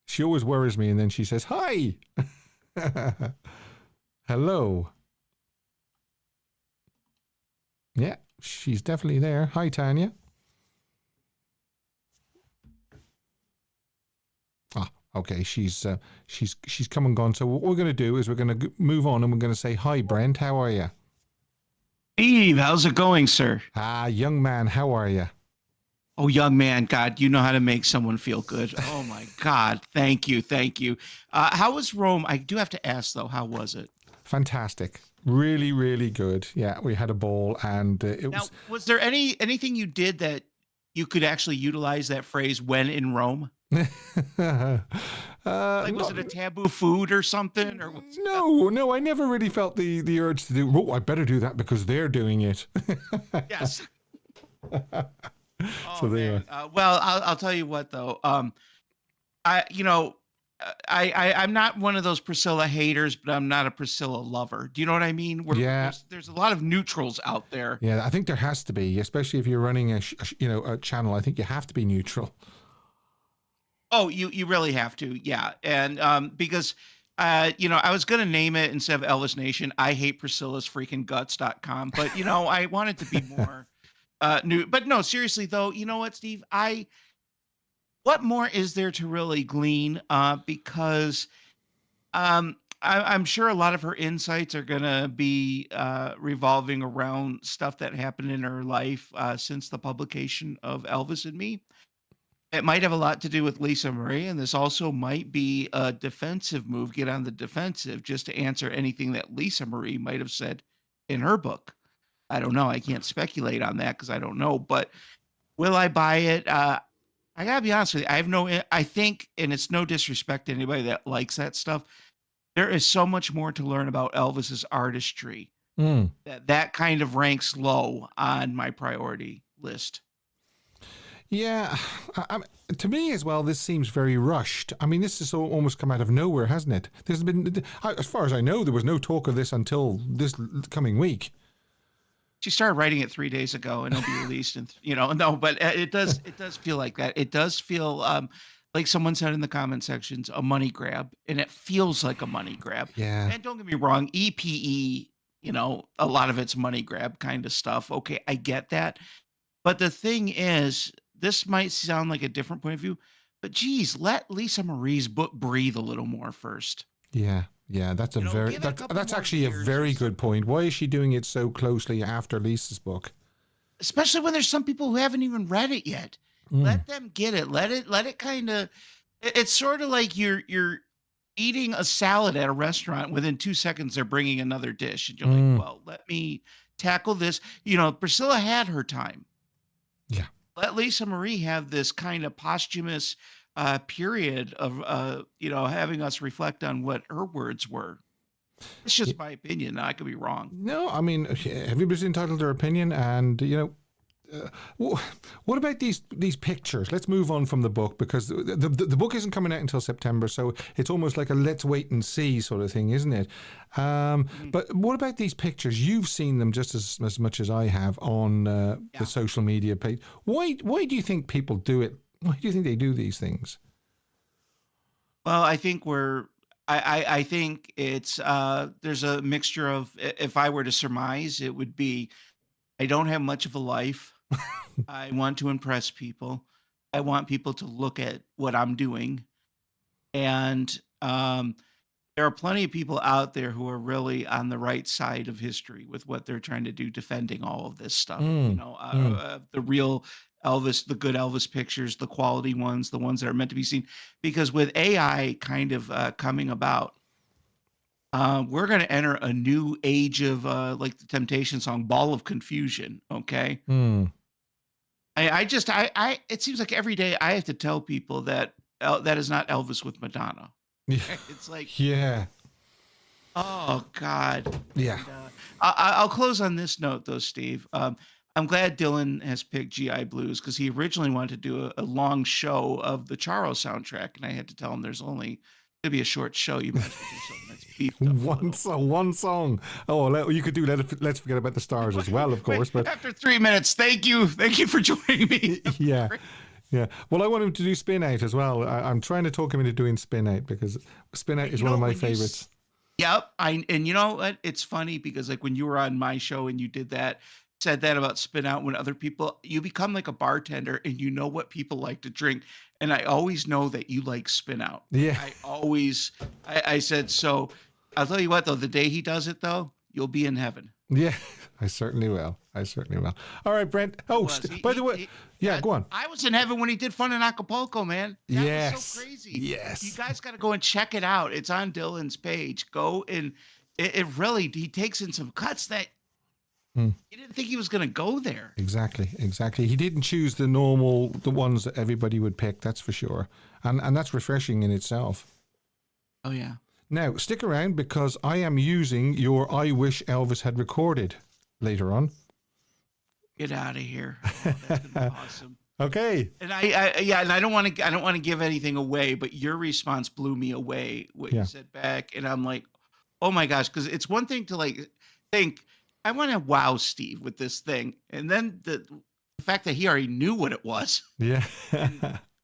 She always worries me, and then she says, hi. Hello. Yeah, she's definitely there. Hi, Tanya. Okay, she's come and gone. So what we're going to do is we're going to move on and we're going to say, hi, Brent, how are you? Steve, how's it going, sir? Young man, how are you? Oh, young man, God, you know how to make someone feel good. Oh, my God. Thank you. How was Rome? I do have to ask, though, how was it? Fantastic. Really, really good. Yeah, we had a ball and Was there anything you did that you could actually utilize that phrase when in Rome? Like, was it a taboo food or something? Or no, I never really felt the urge to do. Oh, I better do that because they're doing it. Yes. So there. Well, I'll tell you what though. I'm not one of those Priscilla haters, but I'm not a Priscilla lover. Do you know what I mean? There's a lot of neutrals out there. Yeah, I think there has to be, especially if you're running a channel. I think you have to be neutral. Oh, you really have to, yeah. And because I was gonna name it instead of Elvis Nation, I hate Priscilla's freaking guts.com, but I want it to be more new. But no, seriously though, you know what, Steve? What more is there to really glean? Because I'm sure a lot of her insights are gonna be revolving around stuff that happened in her life since the publication of Elvis and Me. It might have a lot to do with Lisa Marie, and this also might be a defensive move, get on the defensive, just to answer anything that Lisa Marie might have said in her book. I don't know. I can't speculate on that because I don't know. But will I buy it? I gotta be honest with you. I think, and it's no disrespect to anybody that likes that stuff. There is so much more to learn about Elvis's artistry that kind of ranks low on my priority list. Yeah, to me as well, this seems very rushed. I mean, this has almost come out of nowhere, hasn't it? There's been, as far as I know, there was no talk of this until this coming week. She started writing it 3 days ago, and it'll be released. And no, but it does feel like that. It does feel like someone said in the comment sections, a money grab, and it feels like a money grab. Yeah. And don't get me wrong, EPE, a lot of it's money grab kind of stuff. Okay, I get that. But the thing is, this might sound like a different point of view, but geez, let Lisa Marie's book breathe a little more first. Yeah, that's that's actually a very good point. Why is she doing it so closely after Lisa's book? Especially when there's some people who haven't even read it yet. Let them get it. Let it kind of. It's sort of like you're eating a salad at a restaurant. Within 2 seconds, they're bringing another dish, and you're like, "Well, let me tackle this." Priscilla had her time. Yeah. Let Lisa Marie have this kind of posthumous period of having us reflect on what her words were. It's just my opinion. I could be wrong. No, I mean, everybody's entitled to their opinion, and what about these pictures? Let's move on from the book, because the book isn't coming out until September, so it's almost like a let's wait and see sort of thing, isn't it? But what about these pictures? You've seen them just as much as I have on the social media page. Why do you think people do it? Why do you think they do these things? Well, I think I think it's there's a mixture of, if I were to surmise, it would be, I don't have much of a life. I want to impress people. I want people to look at what I'm doing. And there are plenty of people out there who are really on the right side of history with what they're trying to do, defending all of this stuff. The real Elvis, the good Elvis pictures, the quality ones, the ones that are meant to be seen. Because with AI kind of coming about, we're going to enter a new age of, like the Temptation song, Ball of Confusion. Okay. It seems like every day I have to tell people that that is not Elvis with Madonna. It's like, yeah. Oh God. Yeah. And, I'll close on this note though, Steve. I'm glad Dylan has picked GI Blues, because he originally wanted to do a long show of the Charo soundtrack, and I had to tell him there's only going to be a short show. You might as well do something that's beefed up one song. Oh, you could do Let's Forget About the Stars as well, of course. But after 3 minutes, thank you for joining me. Yeah. Well, I want him to do Spin Out as well. I'm trying to talk him into doing Spin Out, because Spin Out is one of my favorites. Yep. And you know what? It's funny because like when you were on my show and you said that about Spin Out, when other people, you become like a bartender and you know what people like to drink. And I always know that you like Spin Out. Yeah. I said, so I'll tell you what though, the day he does it though, you'll be in heaven. Yeah, I certainly will. All right, Brent. Oh, by the way, go on. I was in heaven when he did Fun in Acapulco, man. That was so crazy. Yes. You guys got to go and check it out. It's on Dylan's page. Go and it really, he takes in some cuts that He didn't think he was going to go there. Exactly. He didn't choose the ones that everybody would pick, that's for sure. And that's refreshing in itself. Oh, yeah. Now, stick around because I am using your I Wish Elvis Had Recorded later on. Get out of here. Oh, that's gonna be awesome. Okay. And I don't want to give anything away, but your response blew me away. What you said back, and I'm like, oh my gosh, because it's one thing to like think I want to wow Steve with this thing, and then the fact that he already knew what it was. Yeah.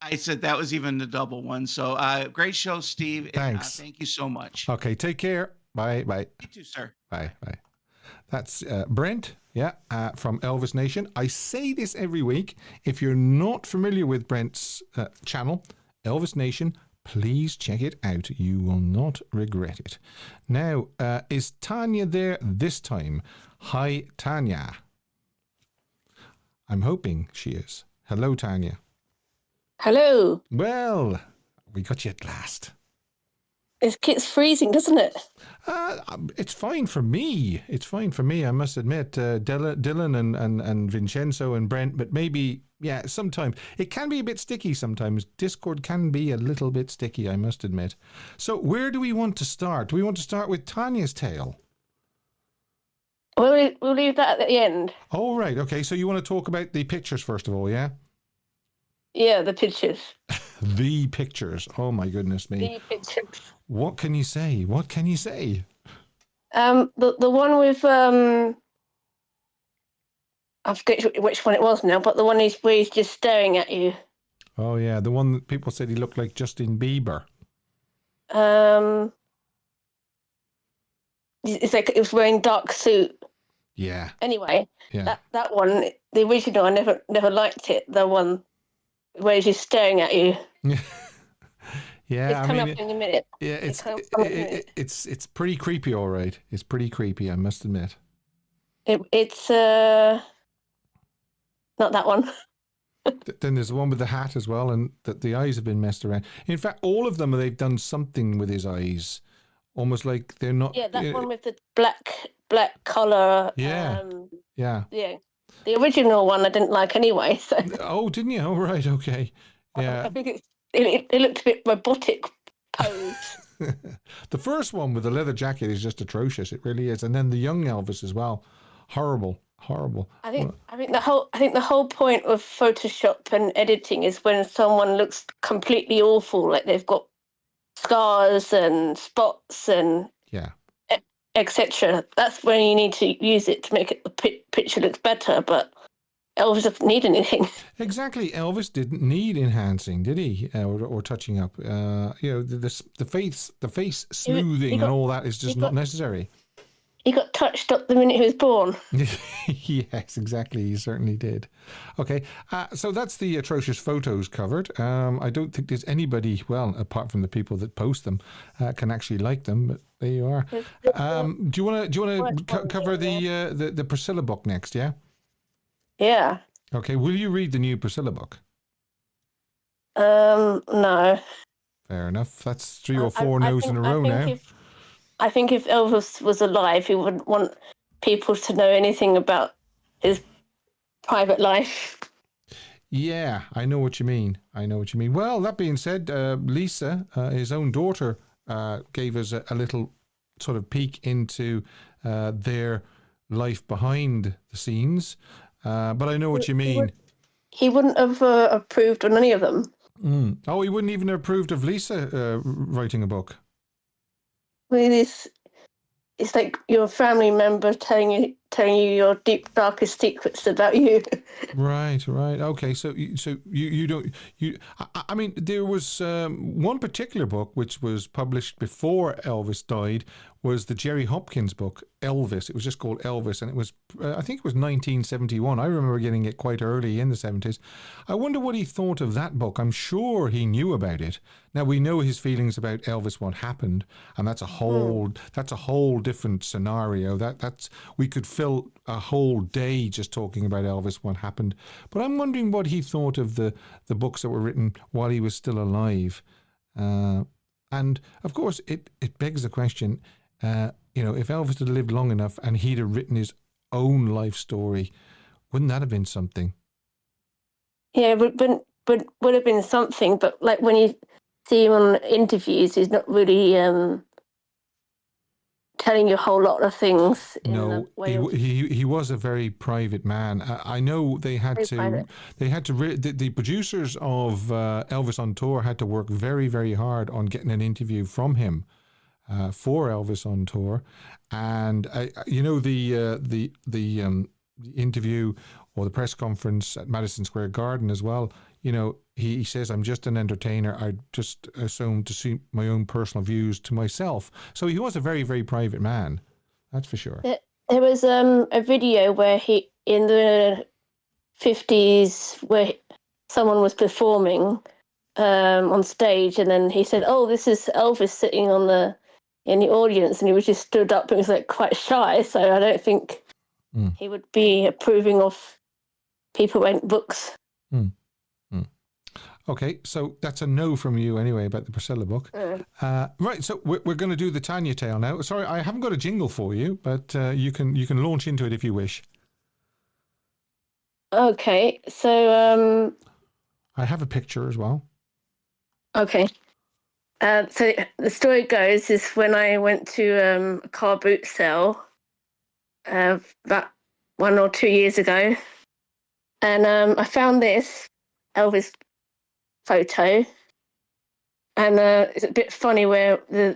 I said that was even the double one. So great show, Steve. Thanks. And, thank you so much. Okay, take care. Bye. You too, sir. Bye. That's Brent, from Elvis Nation. I say this every week. If you're not familiar with Brent's channel, Elvis Nation, please check it out. You will not regret it. Now, is Tanya there this time? Hi, Tanya. I'm hoping she is. Hello, Tanya. Hello. Well, we got you at last. It's freezing, doesn't it? It's fine for me. I must admit. Dylan and Vincenzo and Brent, but maybe, sometimes. It can be a bit sticky sometimes. Discord can be a little bit sticky, I must admit. So where do we want to start? Do we want to start with Tanya's tale? We'll leave that at the end. Oh, right. Okay, so you want to talk about the pictures first of all, yeah? Yeah, the pictures. The pictures. Oh, my goodness me. The pictures. What can you say? The one with I forget which one it was now, but the one where he's just staring at you. Oh yeah, the one that people said he looked like Justin Bieber. It's like it was wearing dark suit. Yeah. Anyway, yeah. that one, the original, I never liked it. The one where he's just staring at you. Yeah, it's coming up in a minute. Yeah, it's pretty creepy, all right. It's pretty creepy, I must admit. It's not that one. Then there's the one with the hat as well, and that the eyes have been messed around. In fact, all of them, they've done something with his eyes, almost like they're not. Yeah, that one with the black collar. Yeah. Yeah. The original one I didn't like anyway. So. Oh, didn't you? Oh, right. Okay. Yeah. I think it looked a bit robotic pose. The first one with the leather jacket is just atrocious. It really is. And then the young Elvis as well. Horrible. I think the whole point of Photoshop and editing is when someone looks completely awful, like they've got scars and spots and etc. That's when you need to use it to make the picture look better. But Elvis doesn't need anything. Exactly, Elvis didn't need enhancing, did he, or touching up? The face smoothing and all that is just not necessary. He got touched up the minute he was born. Yes, exactly. He certainly did. Okay, so that's the atrocious photos covered. I don't think there's anybody, well, apart from the people that post them, can actually like them. But there you are. Do you want to cover the Priscilla book next? Yeah. Yeah. Okay. Will you read the new Priscilla book? No. Fair enough. That's 3 or 4 no's in a row now. I think if Elvis was alive, he wouldn't want people to know anything about his private life. Yeah, I know what you mean. Well, that being said, Lisa, his own daughter, gave us a little sort of peek into their life behind the scenes. But I know what you mean. He wouldn't have approved on any of them. Oh, he wouldn't even have approved of Lisa writing a book. Well, it's like your family member telling you your deep, darkest secrets about you. Right. Okay, so you don't. I mean, there was one particular book which was published before Elvis died, was the Jerry Hopkins book, Elvis. It was just called Elvis, and it was, I think it was 1971. I remember getting it quite early in the 70s. I wonder what he thought of that book. I'm sure he knew about it. Now, we know his feelings about Elvis, what happened, and that's a whole different scenario. That's we could fill a whole day just talking about Elvis, what happened. But I'm wondering what he thought of the books that were written while he was still alive. And of course, it begs the question, if Elvis had lived long enough and he'd have written his own life story. Wouldn't that have been something? Yeah, would have been something, but like when you see him on interviews, he's not really telling you a whole lot of things. No, he was a very private man. I know they had the producers of Elvis on Tour had to work very, very hard on getting an interview from him for Elvis on Tour, and the interview or the press conference at Madison Square Garden as well. He says, I'm just an entertainer. I just assume to suit my own personal views to myself. So he was a very, very private man. That's for sure. There was a video where he, in the 50s, where someone was performing on stage, and then he said, oh, this is Elvis sitting in the audience, and he was just stood up and was like quite shy. So I don't think he would be approving of people writing books. Okay, so that's a no from you anyway about the Priscilla book. Right, so we're going to do the Tanya tale now. Sorry, I haven't got a jingle for you, but you can launch into it if you wish. Okay, so I have a picture as well. Okay. So the story goes is when I went to a car boot sale about 1 or 2 years ago, and I found this Elvis photo, and it's a bit funny where the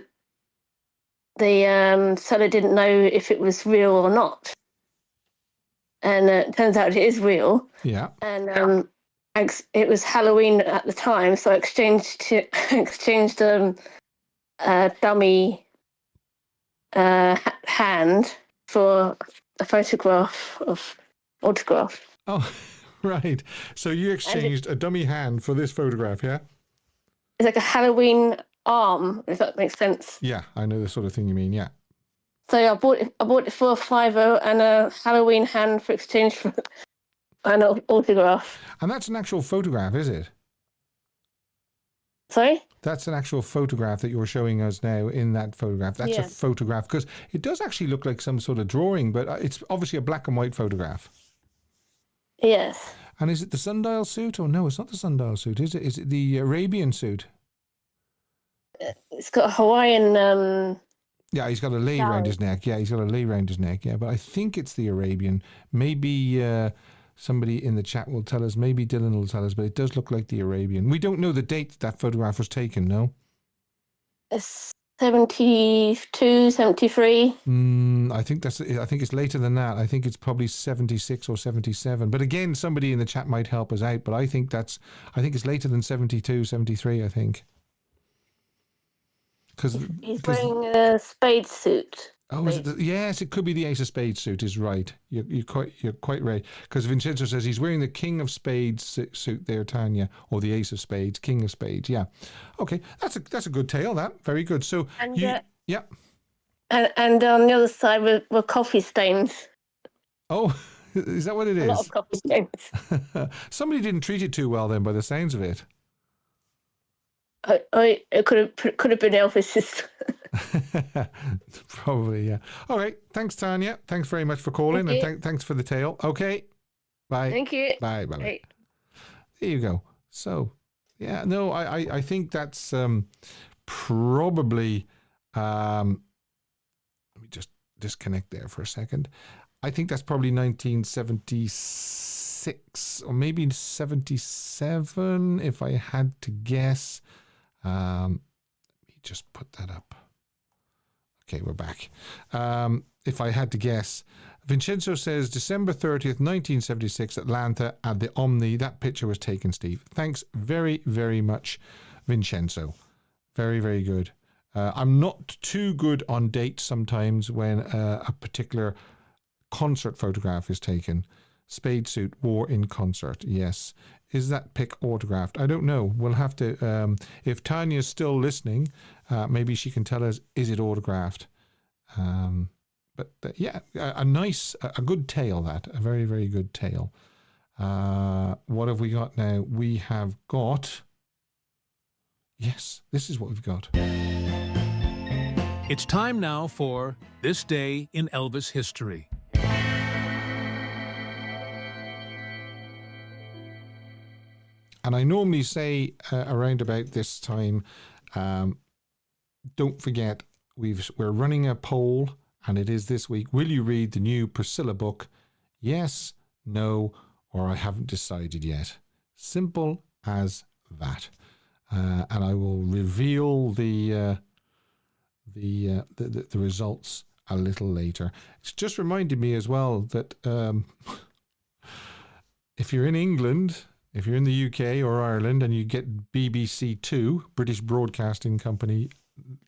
seller didn't know if it was real or not, and it turns out it is real. Yeah. And it was Halloween at the time, so I exchanged a dummy hand for a photograph of autograph. Oh, right. So you exchanged a dummy hand for this photograph, yeah? It's like a Halloween arm, if that makes sense. Yeah, I know the sort of thing you mean, yeah. So I bought it for a £5 and a Halloween hand for exchange for an autograph. And that's an actual photograph, is it? Sorry? That's an actual photograph that you're showing us now in that photograph. That's a photograph, because it does actually look like some sort of drawing, but it's obviously a black and white photograph. Yes. And is it the sundial suit? Oh, no, it's not the sundial suit, is it? Is it the Arabian suit? It's got a Hawaiian... Yeah, he's got a lei around his neck. Yeah, he's got a lei around his neck. Yeah, but I think it's the Arabian. Maybe somebody in the chat will tell us. Maybe Dylan will tell us, but it does look like the Arabian. We don't know the date that photograph was taken, no? It's 72, 73. I think it's later than that. I think it's probably 76 or 77. But again, somebody in the chat might help us out. But I think it's later than 72, 73, I think. He's wearing a spade suit. Oh, is it yes, it could be the Ace of Spades suit. Is right. You're quite right. Because Vincenzo says he's wearing the King of Spades suit there, Tanya, or the Ace of Spades, King of Spades. Yeah. Okay, that's a good tale. That very good. So and, yeah. And on the other side were coffee stains. Oh, is that what it is? A lot of coffee stains. Somebody didn't treat it too well then, by the sounds of it. It could have been Elvis's. Probably, yeah. All right. Thanks, Tanya. Thanks very much for calling, and thanks for the tale. Okay. Bye. Thank you. Bye. There you go. So, yeah, no, I think that's probably. Let me just disconnect there for a second. I think that's probably 1976 or maybe 77, if I had to guess. Let me just put that up. Okay, we're back. If I had to guess, Vincenzo says December 30th, 1976, Atlanta at the Omni. That picture was taken, Steve. Thanks very, very much, Vincenzo. Very, very good. I'm not too good on dates sometimes when a particular concert photograph is taken. Spade suit, wore in concert. Yes. Is that pic autographed? I don't know. We'll have to, if Tanya's still listening, maybe she can tell us, is it autographed? But yeah, a good tale that. A very, very good tale. What have we got now? We have got, yes, this is what we've got. It's time now for This Day in Elvis History. And I normally say around about this time, don't forget, we're running a poll, and it is this week. Will you read the new Priscilla book? Yes, no, or I haven't decided yet. Simple as that. And I will reveal the results a little later. It's just reminded me as well that if you're in England, if you're in the UK or Ireland, and you get BBC 2, British Broadcasting Company,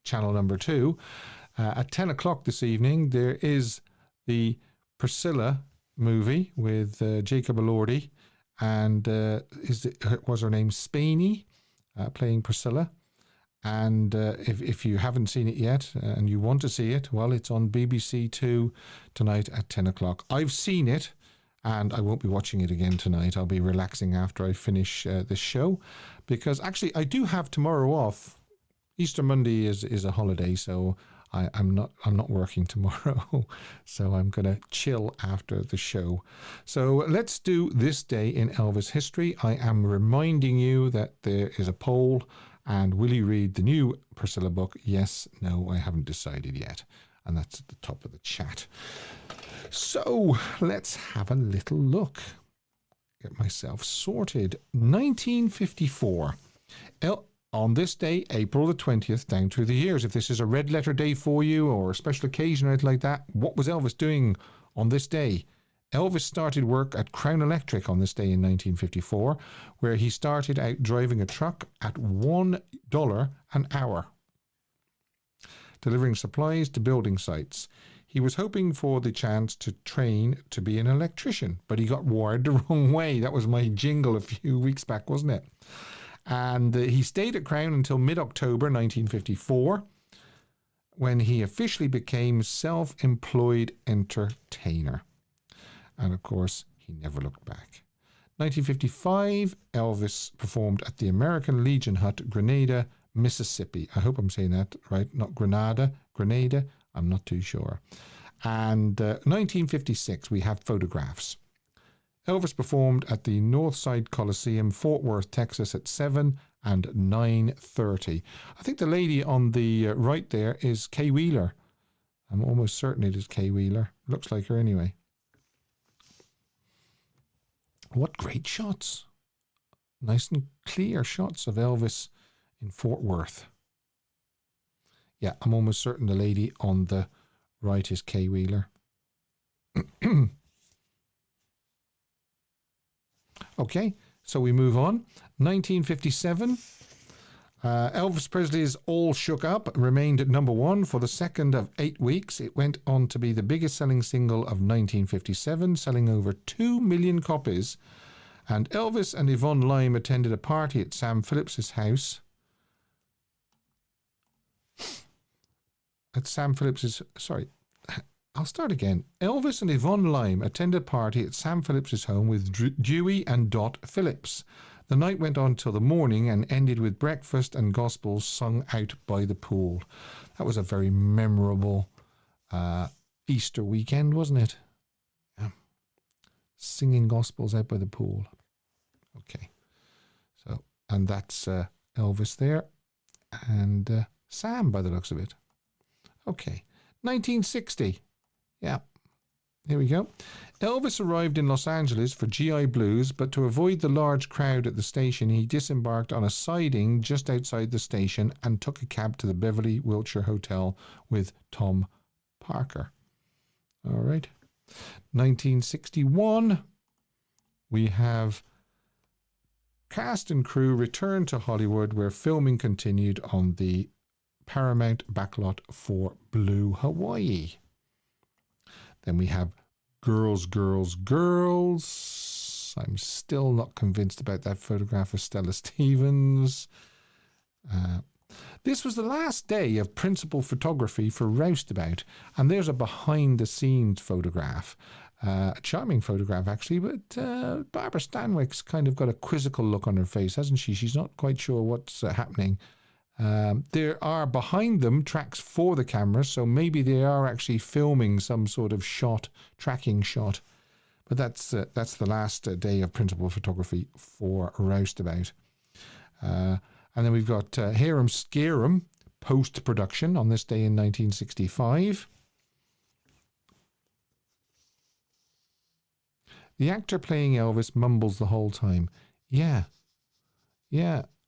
channel number 2, at 10 o'clock this evening, there is the Priscilla movie with Jacob Elordi, and was her name Spaney, playing Priscilla. And if you haven't seen it yet and you want to see it, well, it's on BBC 2 tonight at 10 o'clock. I've seen it, and I won't be watching it again tonight. I'll be relaxing after I finish this show, because actually I do have tomorrow off. Easter Monday is a holiday, so I'm not working tomorrow. So I'm going to chill after the show. So let's do this day in Elvis history. I am reminding you that there is a poll. And will you read the new Priscilla book? Yes, no, I haven't decided yet. And that's at the top of the chat. So let's have a little look. Get myself sorted. 1954. On this day, April the 20th, down through the years. If this is a red letter day for you or a special occasion or anything like that, what was Elvis doing on this day? Elvis started work at Crown Electric on this day in 1954, where he started out driving a truck at $1 an hour, delivering supplies to building sites. He was hoping for the chance to train to be an electrician, but he got wired the wrong way. That was my jingle a few weeks back, wasn't it? And he stayed at Crown until mid-October 1954, when he officially became self-employed entertainer. And of course, he never looked back. 1955, Elvis performed at the American Legion Hut, Grenada, Mississippi. I hope I'm saying that right. Not Grenada, Grenada. I'm not too sure. And 1956, we have photographs. Elvis performed at the Northside Coliseum, Fort Worth, Texas at 7 and 9:30. I think the lady on the right there is Kay Wheeler. I'm almost certain it is Kay Wheeler. Looks like her anyway. What great shots. Nice and clear shots of Elvis in Fort Worth. Yeah, I'm almost certain the lady on the right is Kay Wheeler. Okay, so we move on. 1957. Elvis Presley's All Shook Up remained at number 1 for the second of 8 weeks. It went on to be the biggest selling single of 1957, selling over 2 million copies. And Elvis and Yvonne Lime attended a party at Sam Phillips's house. I'll start again. Elvis and Yvonne Lime attended a party at Sam Phillips's home with Dewey and Dot Phillips. The night went on till the morning and ended with breakfast and gospels sung out by the pool. That was a very memorable Easter weekend, wasn't it? Yeah. Singing gospels out by the pool. Okay. So, and that's Elvis there. And Sam, by the looks of it. Okay. 1960. Yeah. Here we go. Elvis arrived in Los Angeles for GI Blues, but to avoid the large crowd at the station, he disembarked on a siding just outside the station and took a cab to the Beverly Wilshire Hotel with Tom Parker. All right. 1961, we have cast and crew returned to Hollywood, where filming continued on the Paramount backlot for Blue Hawaii. Then we have Girls, Girls, Girls. I'm still not convinced about that photograph of Stella Stevens. This was the last day of principal photography for Roustabout, and there's a behind-the-scenes photograph. A charming photograph, actually, but Barbara Stanwyck's kind of got a quizzical look on her face, hasn't she? She's not quite sure what's happening. There are behind them tracks for the camera, so maybe they are actually filming some sort of shot, tracking shot. But that's the last day of principal photography for Roustabout. And then we've got Harum Scarum post-production on this day in 1965. The actor playing Elvis mumbles the whole time. Yeah,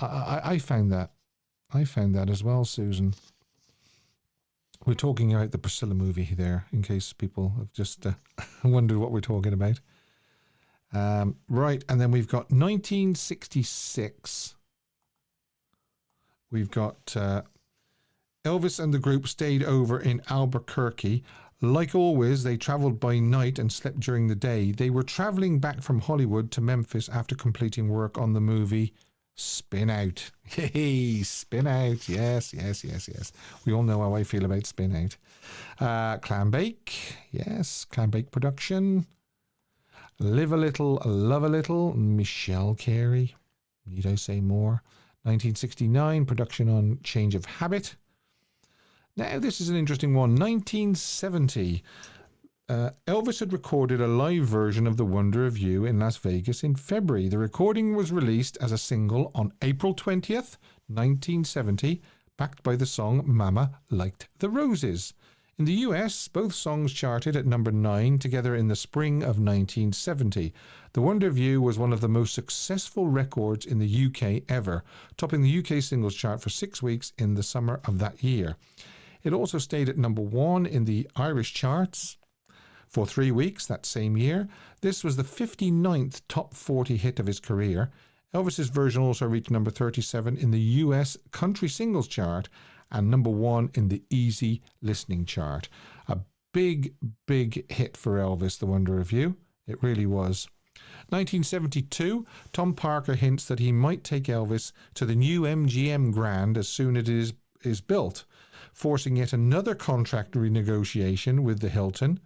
I found that. I found that as well, Susan. We're talking about the Priscilla movie there, in case people have just wondered what we're talking about. Right, and then we've got 1966. We've got Elvis and the group stayed over in Albuquerque. Like always, they travelled by night and slept during the day. They were travelling back from Hollywood to Memphis after completing work on the movie Spin Out. Hey, Spin Out. Yes. We all know how I feel about Spin Out. Clambake. Yes, Clambake production. Live a Little, Love a Little. Michelle Carey. Need I say more? 1969, production on Change of Habit. Now, this is an interesting one. 1970, Elvis had recorded a live version of The Wonder of You in Las Vegas in February. The recording was released as a single on April 20th, 1970, backed by the song Mama Liked the Roses. In the US, both songs charted at number 9 together in the spring of 1970. The Wonder of You was one of the most successful records in the UK ever, topping the UK singles chart for 6 weeks in the summer of that year. It also stayed at number 1 in the Irish charts for 3 weeks that same year. This was the 59th top 40 hit of his career. Elvis's version also reached number 37 in the US country singles chart and number 1 in the easy listening chart. A big hit for Elvis, The Wonder of You. It really was. 1972, Tom Parker hints that he might take Elvis to the new MGM Grand as soon as it is built, forcing yet another contract renegotiation with the Hilton,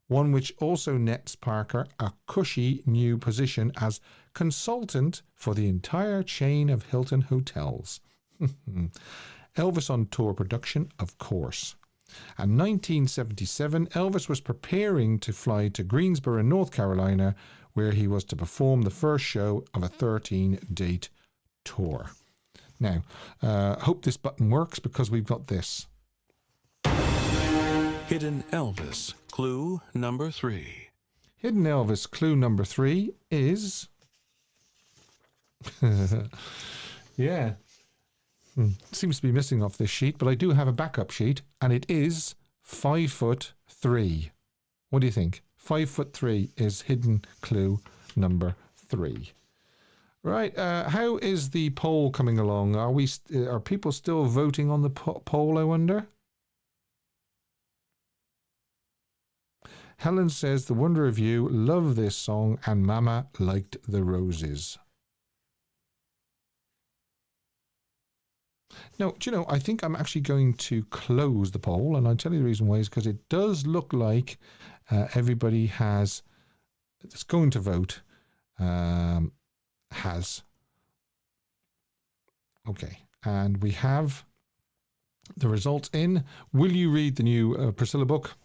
one which also nets Parker a cushy new position as consultant for the entire chain of Hilton hotels. Elvis on tour production, of course. And 1977, Elvis was preparing to fly to Greensboro, North Carolina, where he was to perform the first show of a 13-date tour. Now, hope this button works because we've got this. Hidden Elvis, clue number 3. Hidden Elvis, clue number 3 is... yeah. Seems to be missing off this sheet, but I do have a backup sheet, and it is 5'3". What do you think? 5'3" is hidden clue number 3. Right, how is the poll coming along? Are people still voting on the poll, I wonder? Helen says, The Wonder of You, love this song, and Mama Liked the Roses. Now, do you know, I think I'm actually going to close the poll, and I'll tell you the reason why is because it does look like everybody that's going to vote has. Okay, and we have the results in. Will you read the new Priscilla book?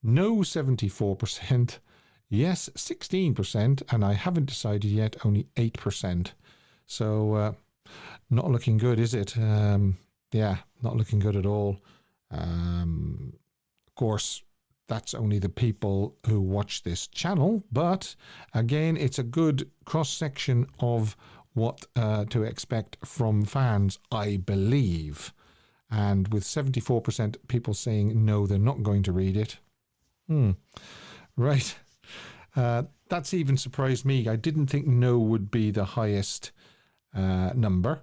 No, 74%. Yes, 16%. And I haven't decided yet, only 8%. So not looking good, is it? Yeah, not looking good at all. Of course, that's only the people who watch this channel. But again, it's a good cross-section of what to expect from fans, I believe. And with 74% people saying no, they're not going to read it. Right. That's even surprised me. I didn't think no would be the highest number.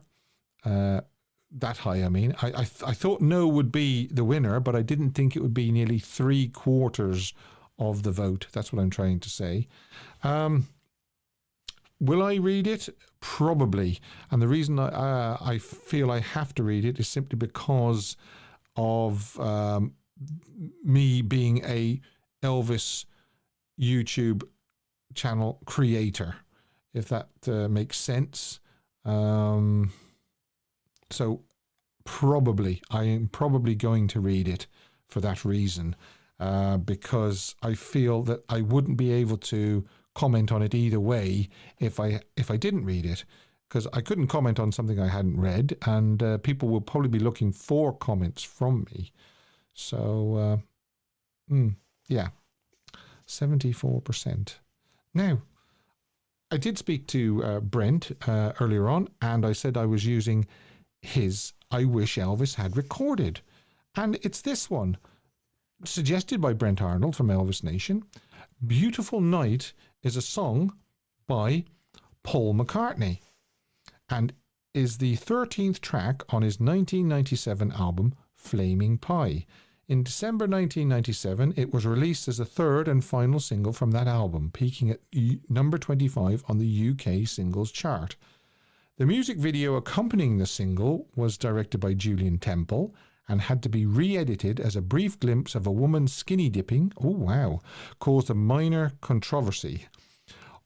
That high, I mean. I thought no would be the winner, but I didn't think it would be nearly 3/4 of the vote. That's what I'm trying to say. Will I read it? Probably. And the reason I feel I have to read it is simply because of me being a Elvis YouTube channel creator, if that makes sense. So probably, I am probably going to read it for that reason, because I feel that I wouldn't be able to comment on it either way if I didn't read it, because I couldn't comment on something I hadn't read, and people will probably be looking for comments from me. So, yeah, 74%. Now, I did speak to Brent earlier on, and I said I was using his I Wish Elvis Had Recorded. And it's this one, suggested by Brent Arnold from Elvis Nation. Beautiful Night is a song by Paul McCartney and is the 13th track on his 1997 album Flaming Pie. In December 1997, it was released as the third and final single from that album, peaking at number 25 on the UK singles chart. The music video accompanying the single was directed by Julian Temple and had to be re-edited as a brief glimpse of a woman skinny dipping, caused a minor controversy.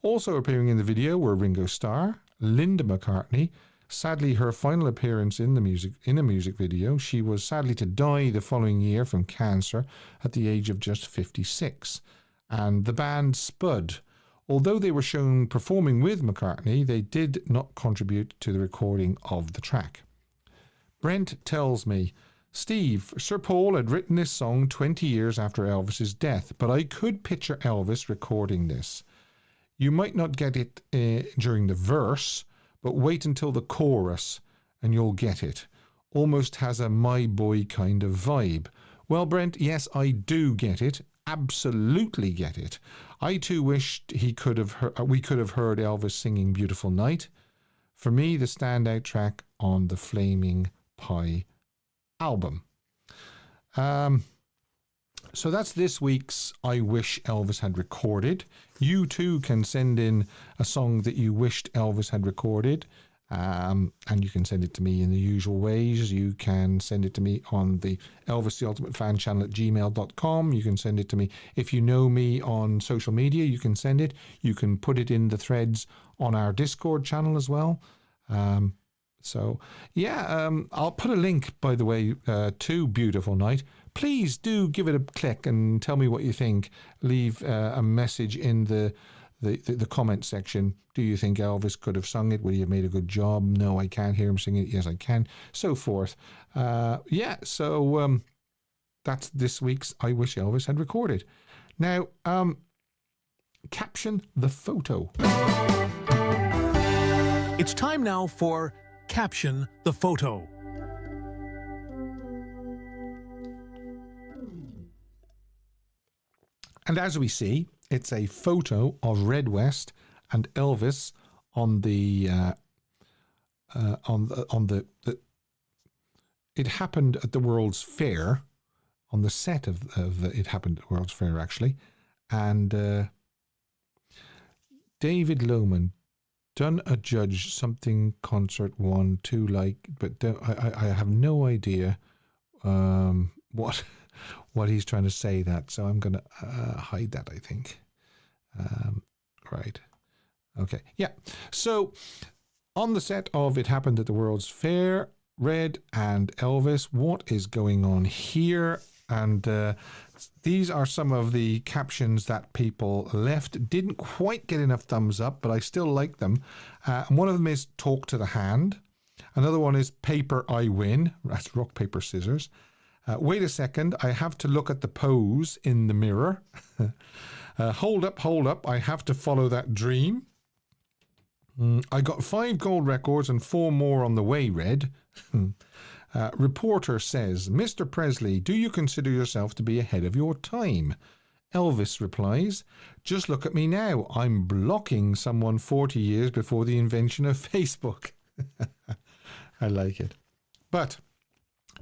Also appearing in the video were Ringo Starr, Linda McCartney. Sadly, her final appearance in a music video, she was sadly to die the following year from cancer at the age of just 56. And the band Spud. Although they were shown performing with McCartney, they did not contribute to the recording of the track. Brent tells me, Steve, Sir Paul had written this song 20 years after Elvis's death, but I could picture Elvis recording this. You might not get it during the verse, but wait until the chorus and you'll get it. Almost has a My Boy kind of vibe. Well, Brent, yes, I do get it. Absolutely get it. I too wished we could have heard Elvis singing Beautiful Night. For me, the standout track on the Flaming Pie album. So that's this week's I Wish Elvis Had Recorded. You too can send in a song that you wished Elvis had recorded, and you can send it to me in the usual ways. You can send it to me on the Elvis the Ultimate Fan Channel at gmail.com. You can send it to me if you know me on social media. You can send it. You can put it in the threads on our Discord channel as well. I'll put a link, by the way, to Beautiful Night. Please do give it a click and tell me what you think. Leave a message in the comment section. Do you think Elvis could have sung it? Would he have made a good job? No, I can't hear him sing it. Yes, I can. So forth. So that's this week's I Wish Elvis Had Recorded. Now, caption the photo. It's time now for Caption the Photo. And as we see, it's a photo of Red West and Elvis on the It Happened at the World's Fair, on the set of It Happened at the World's Fair, actually. And David Lohman, done a judge something concert 1, 2 like, but I have no idea what he's trying to say that, so I'm going to hide that, I think. Right. Okay. Yeah. So on the set of It Happened at the World's Fair, Red and Elvis, what is going on here? And these are some of the captions that people left. Didn't quite get enough thumbs up, but I still like them. And one of them is Talk to the Hand. Another one is Paper I Win. That's rock, paper, scissors. Wait a second, I have to look at the pose in the mirror. Hold up, I have to follow that dream. I got 5 gold records and 4 more on the way, Red. Reporter says, Mr. Presley, do you consider yourself to be ahead of your time? Elvis replies, just look at me now. I'm blocking someone 40 years before the invention of Facebook. I like it. But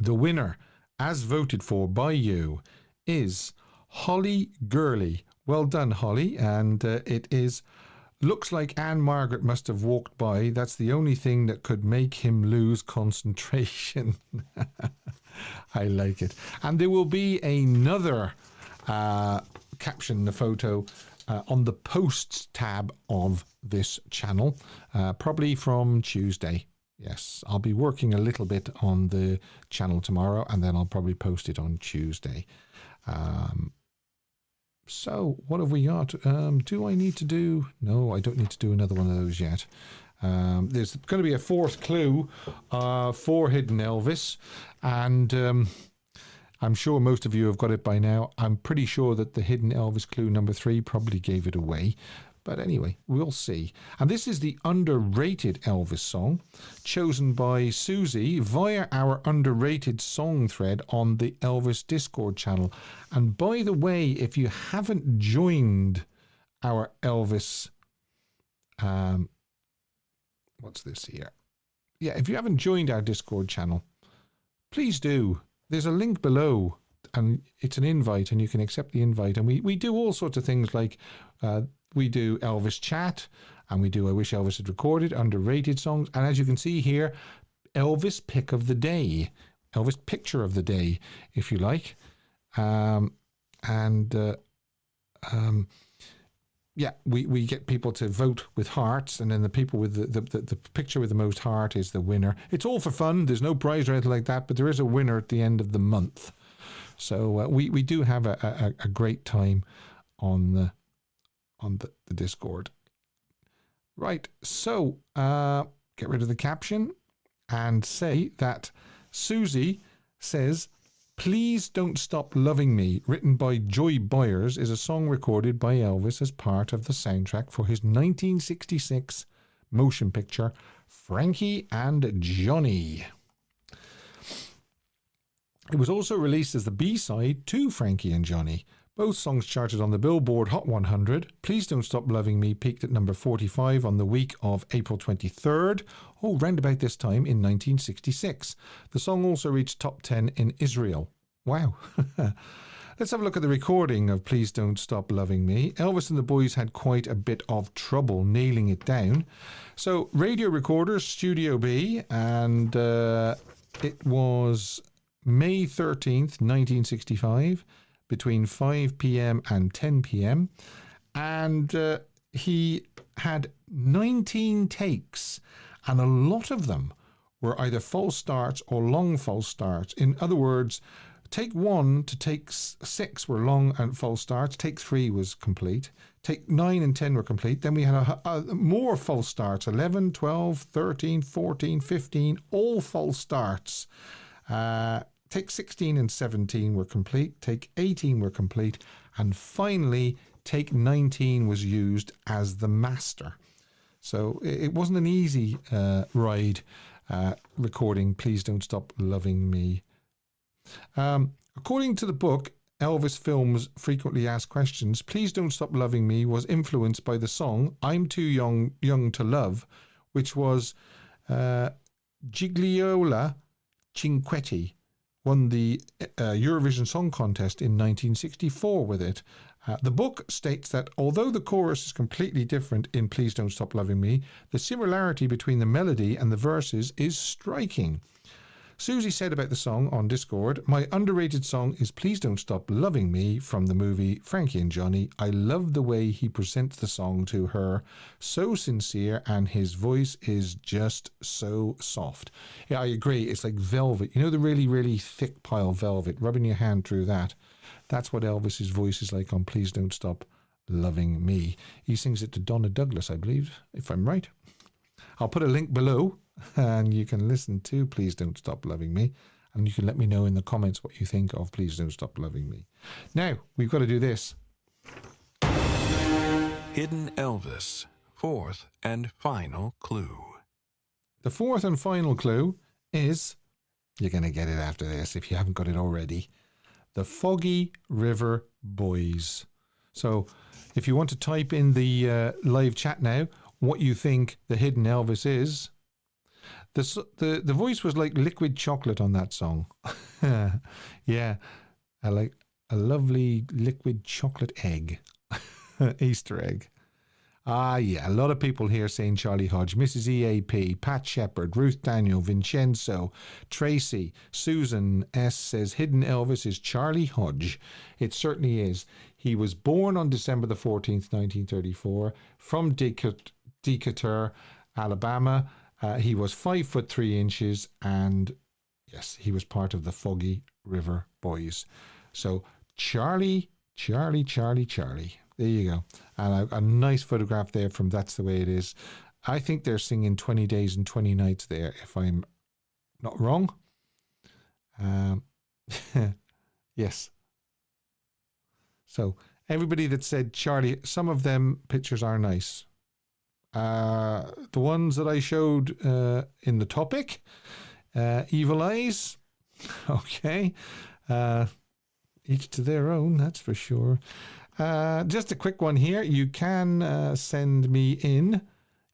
the winner, as voted for by you, is Holly Gurley. Well done, Holly. And it is, looks like Anne Margaret must have walked by. That's the only thing that could make him lose concentration. I like it. And there will be another caption, the photo, on the posts tab of this channel, probably from Tuesday. Yes, I'll be working a little bit on the channel tomorrow, and then I'll probably post it on Tuesday. So what have we got? Do I need to do... No, I don't need to do another one of those yet. There's going to be a fourth clue for Hidden Elvis, and I'm sure most of you have got it by now. I'm pretty sure that the Hidden Elvis clue number 3 probably gave it away. But anyway, we'll see. And this is the underrated Elvis song, chosen by Susie via our underrated song thread on the Elvis Discord channel. And by the way, if you haven't joined our Elvis... what's this here? Yeah, if you haven't joined our Discord channel, please do. There's a link below, and it's an invite, and you can accept the invite. And we do all sorts of things like... we do Elvis chat, and we do I Wish Elvis Had Recorded, underrated songs. And as you can see here, Elvis pick of the day, Elvis picture of the day, if you like. Yeah, we get people to vote with hearts, and then the people with the picture with the most heart is the winner. It's all for fun. There's no prize or anything like that, but there is a winner at the end of the month. So we do have a great time on the Discord. Right, so get rid of the caption and say that Susie says, "Please Don't Stop Loving Me," written by Joy Byers, is a song recorded by Elvis as part of the soundtrack for his 1966 motion picture Frankie and Johnny. It was also released as the B-side to Frankie and Johnny. Both songs charted on the Billboard Hot 100. Please Don't Stop Loving Me peaked at number 45 on the week of April 23rd, round about this time in 1966. The song also reached top 10 in Israel. Wow. Let's have a look at the recording of Please Don't Stop Loving Me. Elvis and the boys had quite a bit of trouble nailing it down. So, Radio Recorders, Studio B, and it was May 13th, 1965. Between 5 p.m. and 10 p.m. And he had 19 takes, and a lot of them were either false starts or long false starts. In other words, take 1 to take 6 were long and false starts. Take 3 was complete. Take 9 and 10 were complete. Then we had more false starts, 11, 12, 13, 14, 15, all false starts. Take 16 and 17 were complete, take 18 were complete, and finally take 19 was used as the master. So it wasn't an easy ride recording Please Don't Stop Loving Me. According to the book, Elvis Films Frequently Asked Questions, Please Don't Stop Loving Me was influenced by the song I'm Too Young to Love, which was Gigliola Cinquetti won the Eurovision Song Contest in 1964 with it. The book states that although the chorus is completely different in Please Don't Stop Loving Me, the similarity between the melody and the verses is striking. Susie said about the song on Discord, "My underrated song is Please Don't Stop Loving Me from the movie Frankie and Johnny. I love the way he presents the song to her. So sincere, and his voice is just so soft." Yeah, I agree. It's like velvet. You know the really, really thick pile of velvet, rubbing your hand through that. That's what Elvis's voice is like on Please Don't Stop Loving Me. He sings it to Donna Douglas, I believe, if I'm right. I'll put a link below, and you can listen to Please Don't Stop Loving Me, and you can let me know in the comments what you think of Please Don't Stop Loving Me. Now, we've got to do this. Hidden Elvis, fourth and final clue. The fourth and final clue is, you're going to get it after this if you haven't got it already, the Foggy River Boys. So if you want to type in the live chat now what you think the Hidden Elvis is, the voice was like liquid chocolate on that song. Yeah, I like a lovely liquid chocolate egg. Easter egg. Yeah, a lot of people here saying Charlie Hodge, Mrs. EAP, Pat Shepard, Ruth Daniel, Vincenzo, Tracy, Susan S. says Hidden Elvis is Charlie Hodge. It certainly is. He was born on December the 14th, 1934, from Decatur, Alabama. He was 5'3", and yes, he was part of the Foggy River Boys. So Charlie Charlie, Charlie, Charlie. There you go. And a nice photograph there from That's the Way It Is. I think they're singing 20 Days and 20 Nights there, if I'm not wrong. Yes. So everybody that said Charlie, some of them pictures are nice. The ones that I showed in the topic, Evil Eyes, okay. Each to their own, that's for sure. Just a quick one here. You can send me in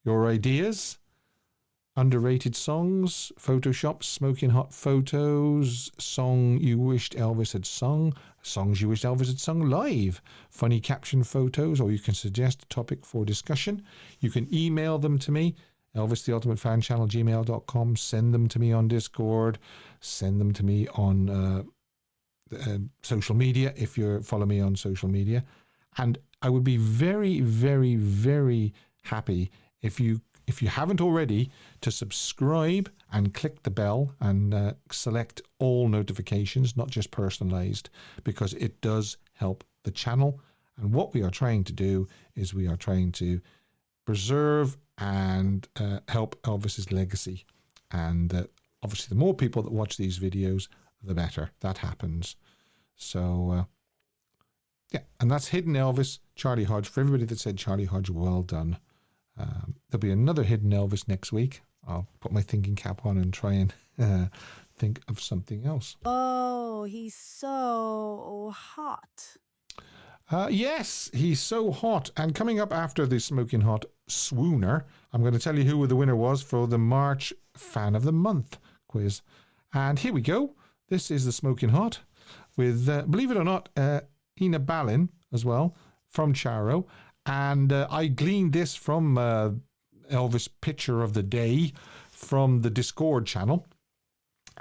your ideas. Underrated songs, Photoshop, smoking hot photos, song you wished Elvis had sung, songs you wished Elvis had sung live, funny caption photos, or you can suggest a topic for discussion. You can email them to me, elvistheultimatefanchannel@gmail.com, send them to me on Discord, send them to me on social media if you follow me on social media. And I would be very, very, very happy if you haven't already, to subscribe and click the bell and select all notifications, not just personalized, because it does help the channel. And what we are trying to do is we are trying to preserve and help Elvis's legacy. And obviously, the more people that watch these videos, the better. That happens. So, yeah, and that's Hidden Elvis, Charlie Hodge. For everybody that said Charlie Hodge, well done. There'll be another Hidden Elvis next week. I'll put my thinking cap on and try and think of something else. Oh, he's so hot. Yes, he's so hot. And coming up after the Smoking Hot Swooner, I'm going to tell you who the winner was for the March Fan of the Month quiz. And here we go. This is the Smoking Hot with, believe it or not, Ina Balin as well from Charo. And I gleaned this from Elvis Picture of the Day from the Discord channel.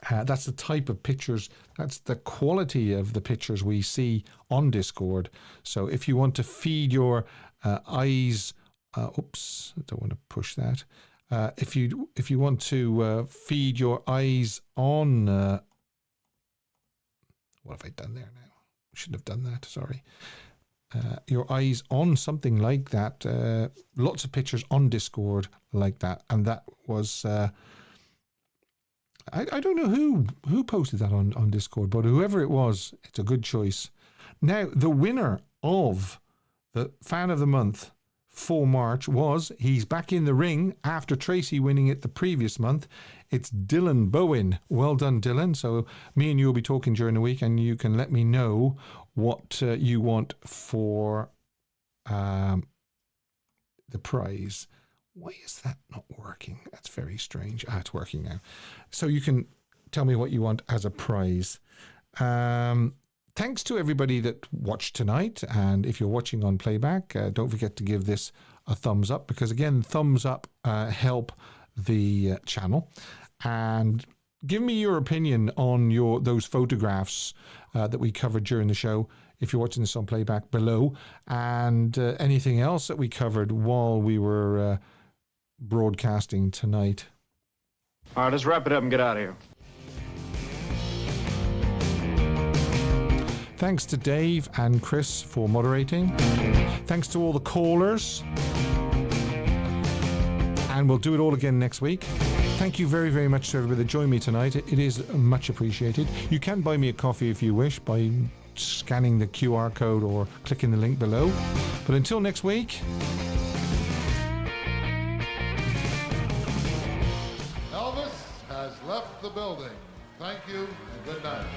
That's the type of pictures, that's the quality of the pictures we see on Discord. So if you want to feed your eyes, oops, I don't want to push that. If you want to feed your eyes on, what have I done there now? Shouldn't have done that, sorry. Your eyes on something like that. Lots of pictures on Discord like that. And that was, I don't know who posted that on Discord, but whoever it was, it's a good choice. Now, the winner of the Fan of the Month for March was, he's back in the ring after Tracy winning it the previous month. It's Dylan Bowen. Well done, Dylan. So me and you will be talking during the week, and you can let me know what you want for the prize. Why is that not working? That's very strange. It's working now. So you can tell me what you want as a prize. Thanks to everybody that watched tonight. And if you're watching on playback, don't forget to give this a thumbs up, because again, thumbs up help the channel. And give me your opinion on those photographs that we covered during the show, if you're watching this on playback below, and anything else that we covered while we were broadcasting tonight. All right, let's wrap it up and get out of here. Thanks to Dave and Chris for moderating. Thanks to all the callers. And we'll do it all again next week. Thank you very, very much to everybody that joined me tonight. It is much appreciated. You can buy me a coffee if you wish by scanning the QR code or clicking the link below. But until next week... Elvis has left the building. Thank you and good night.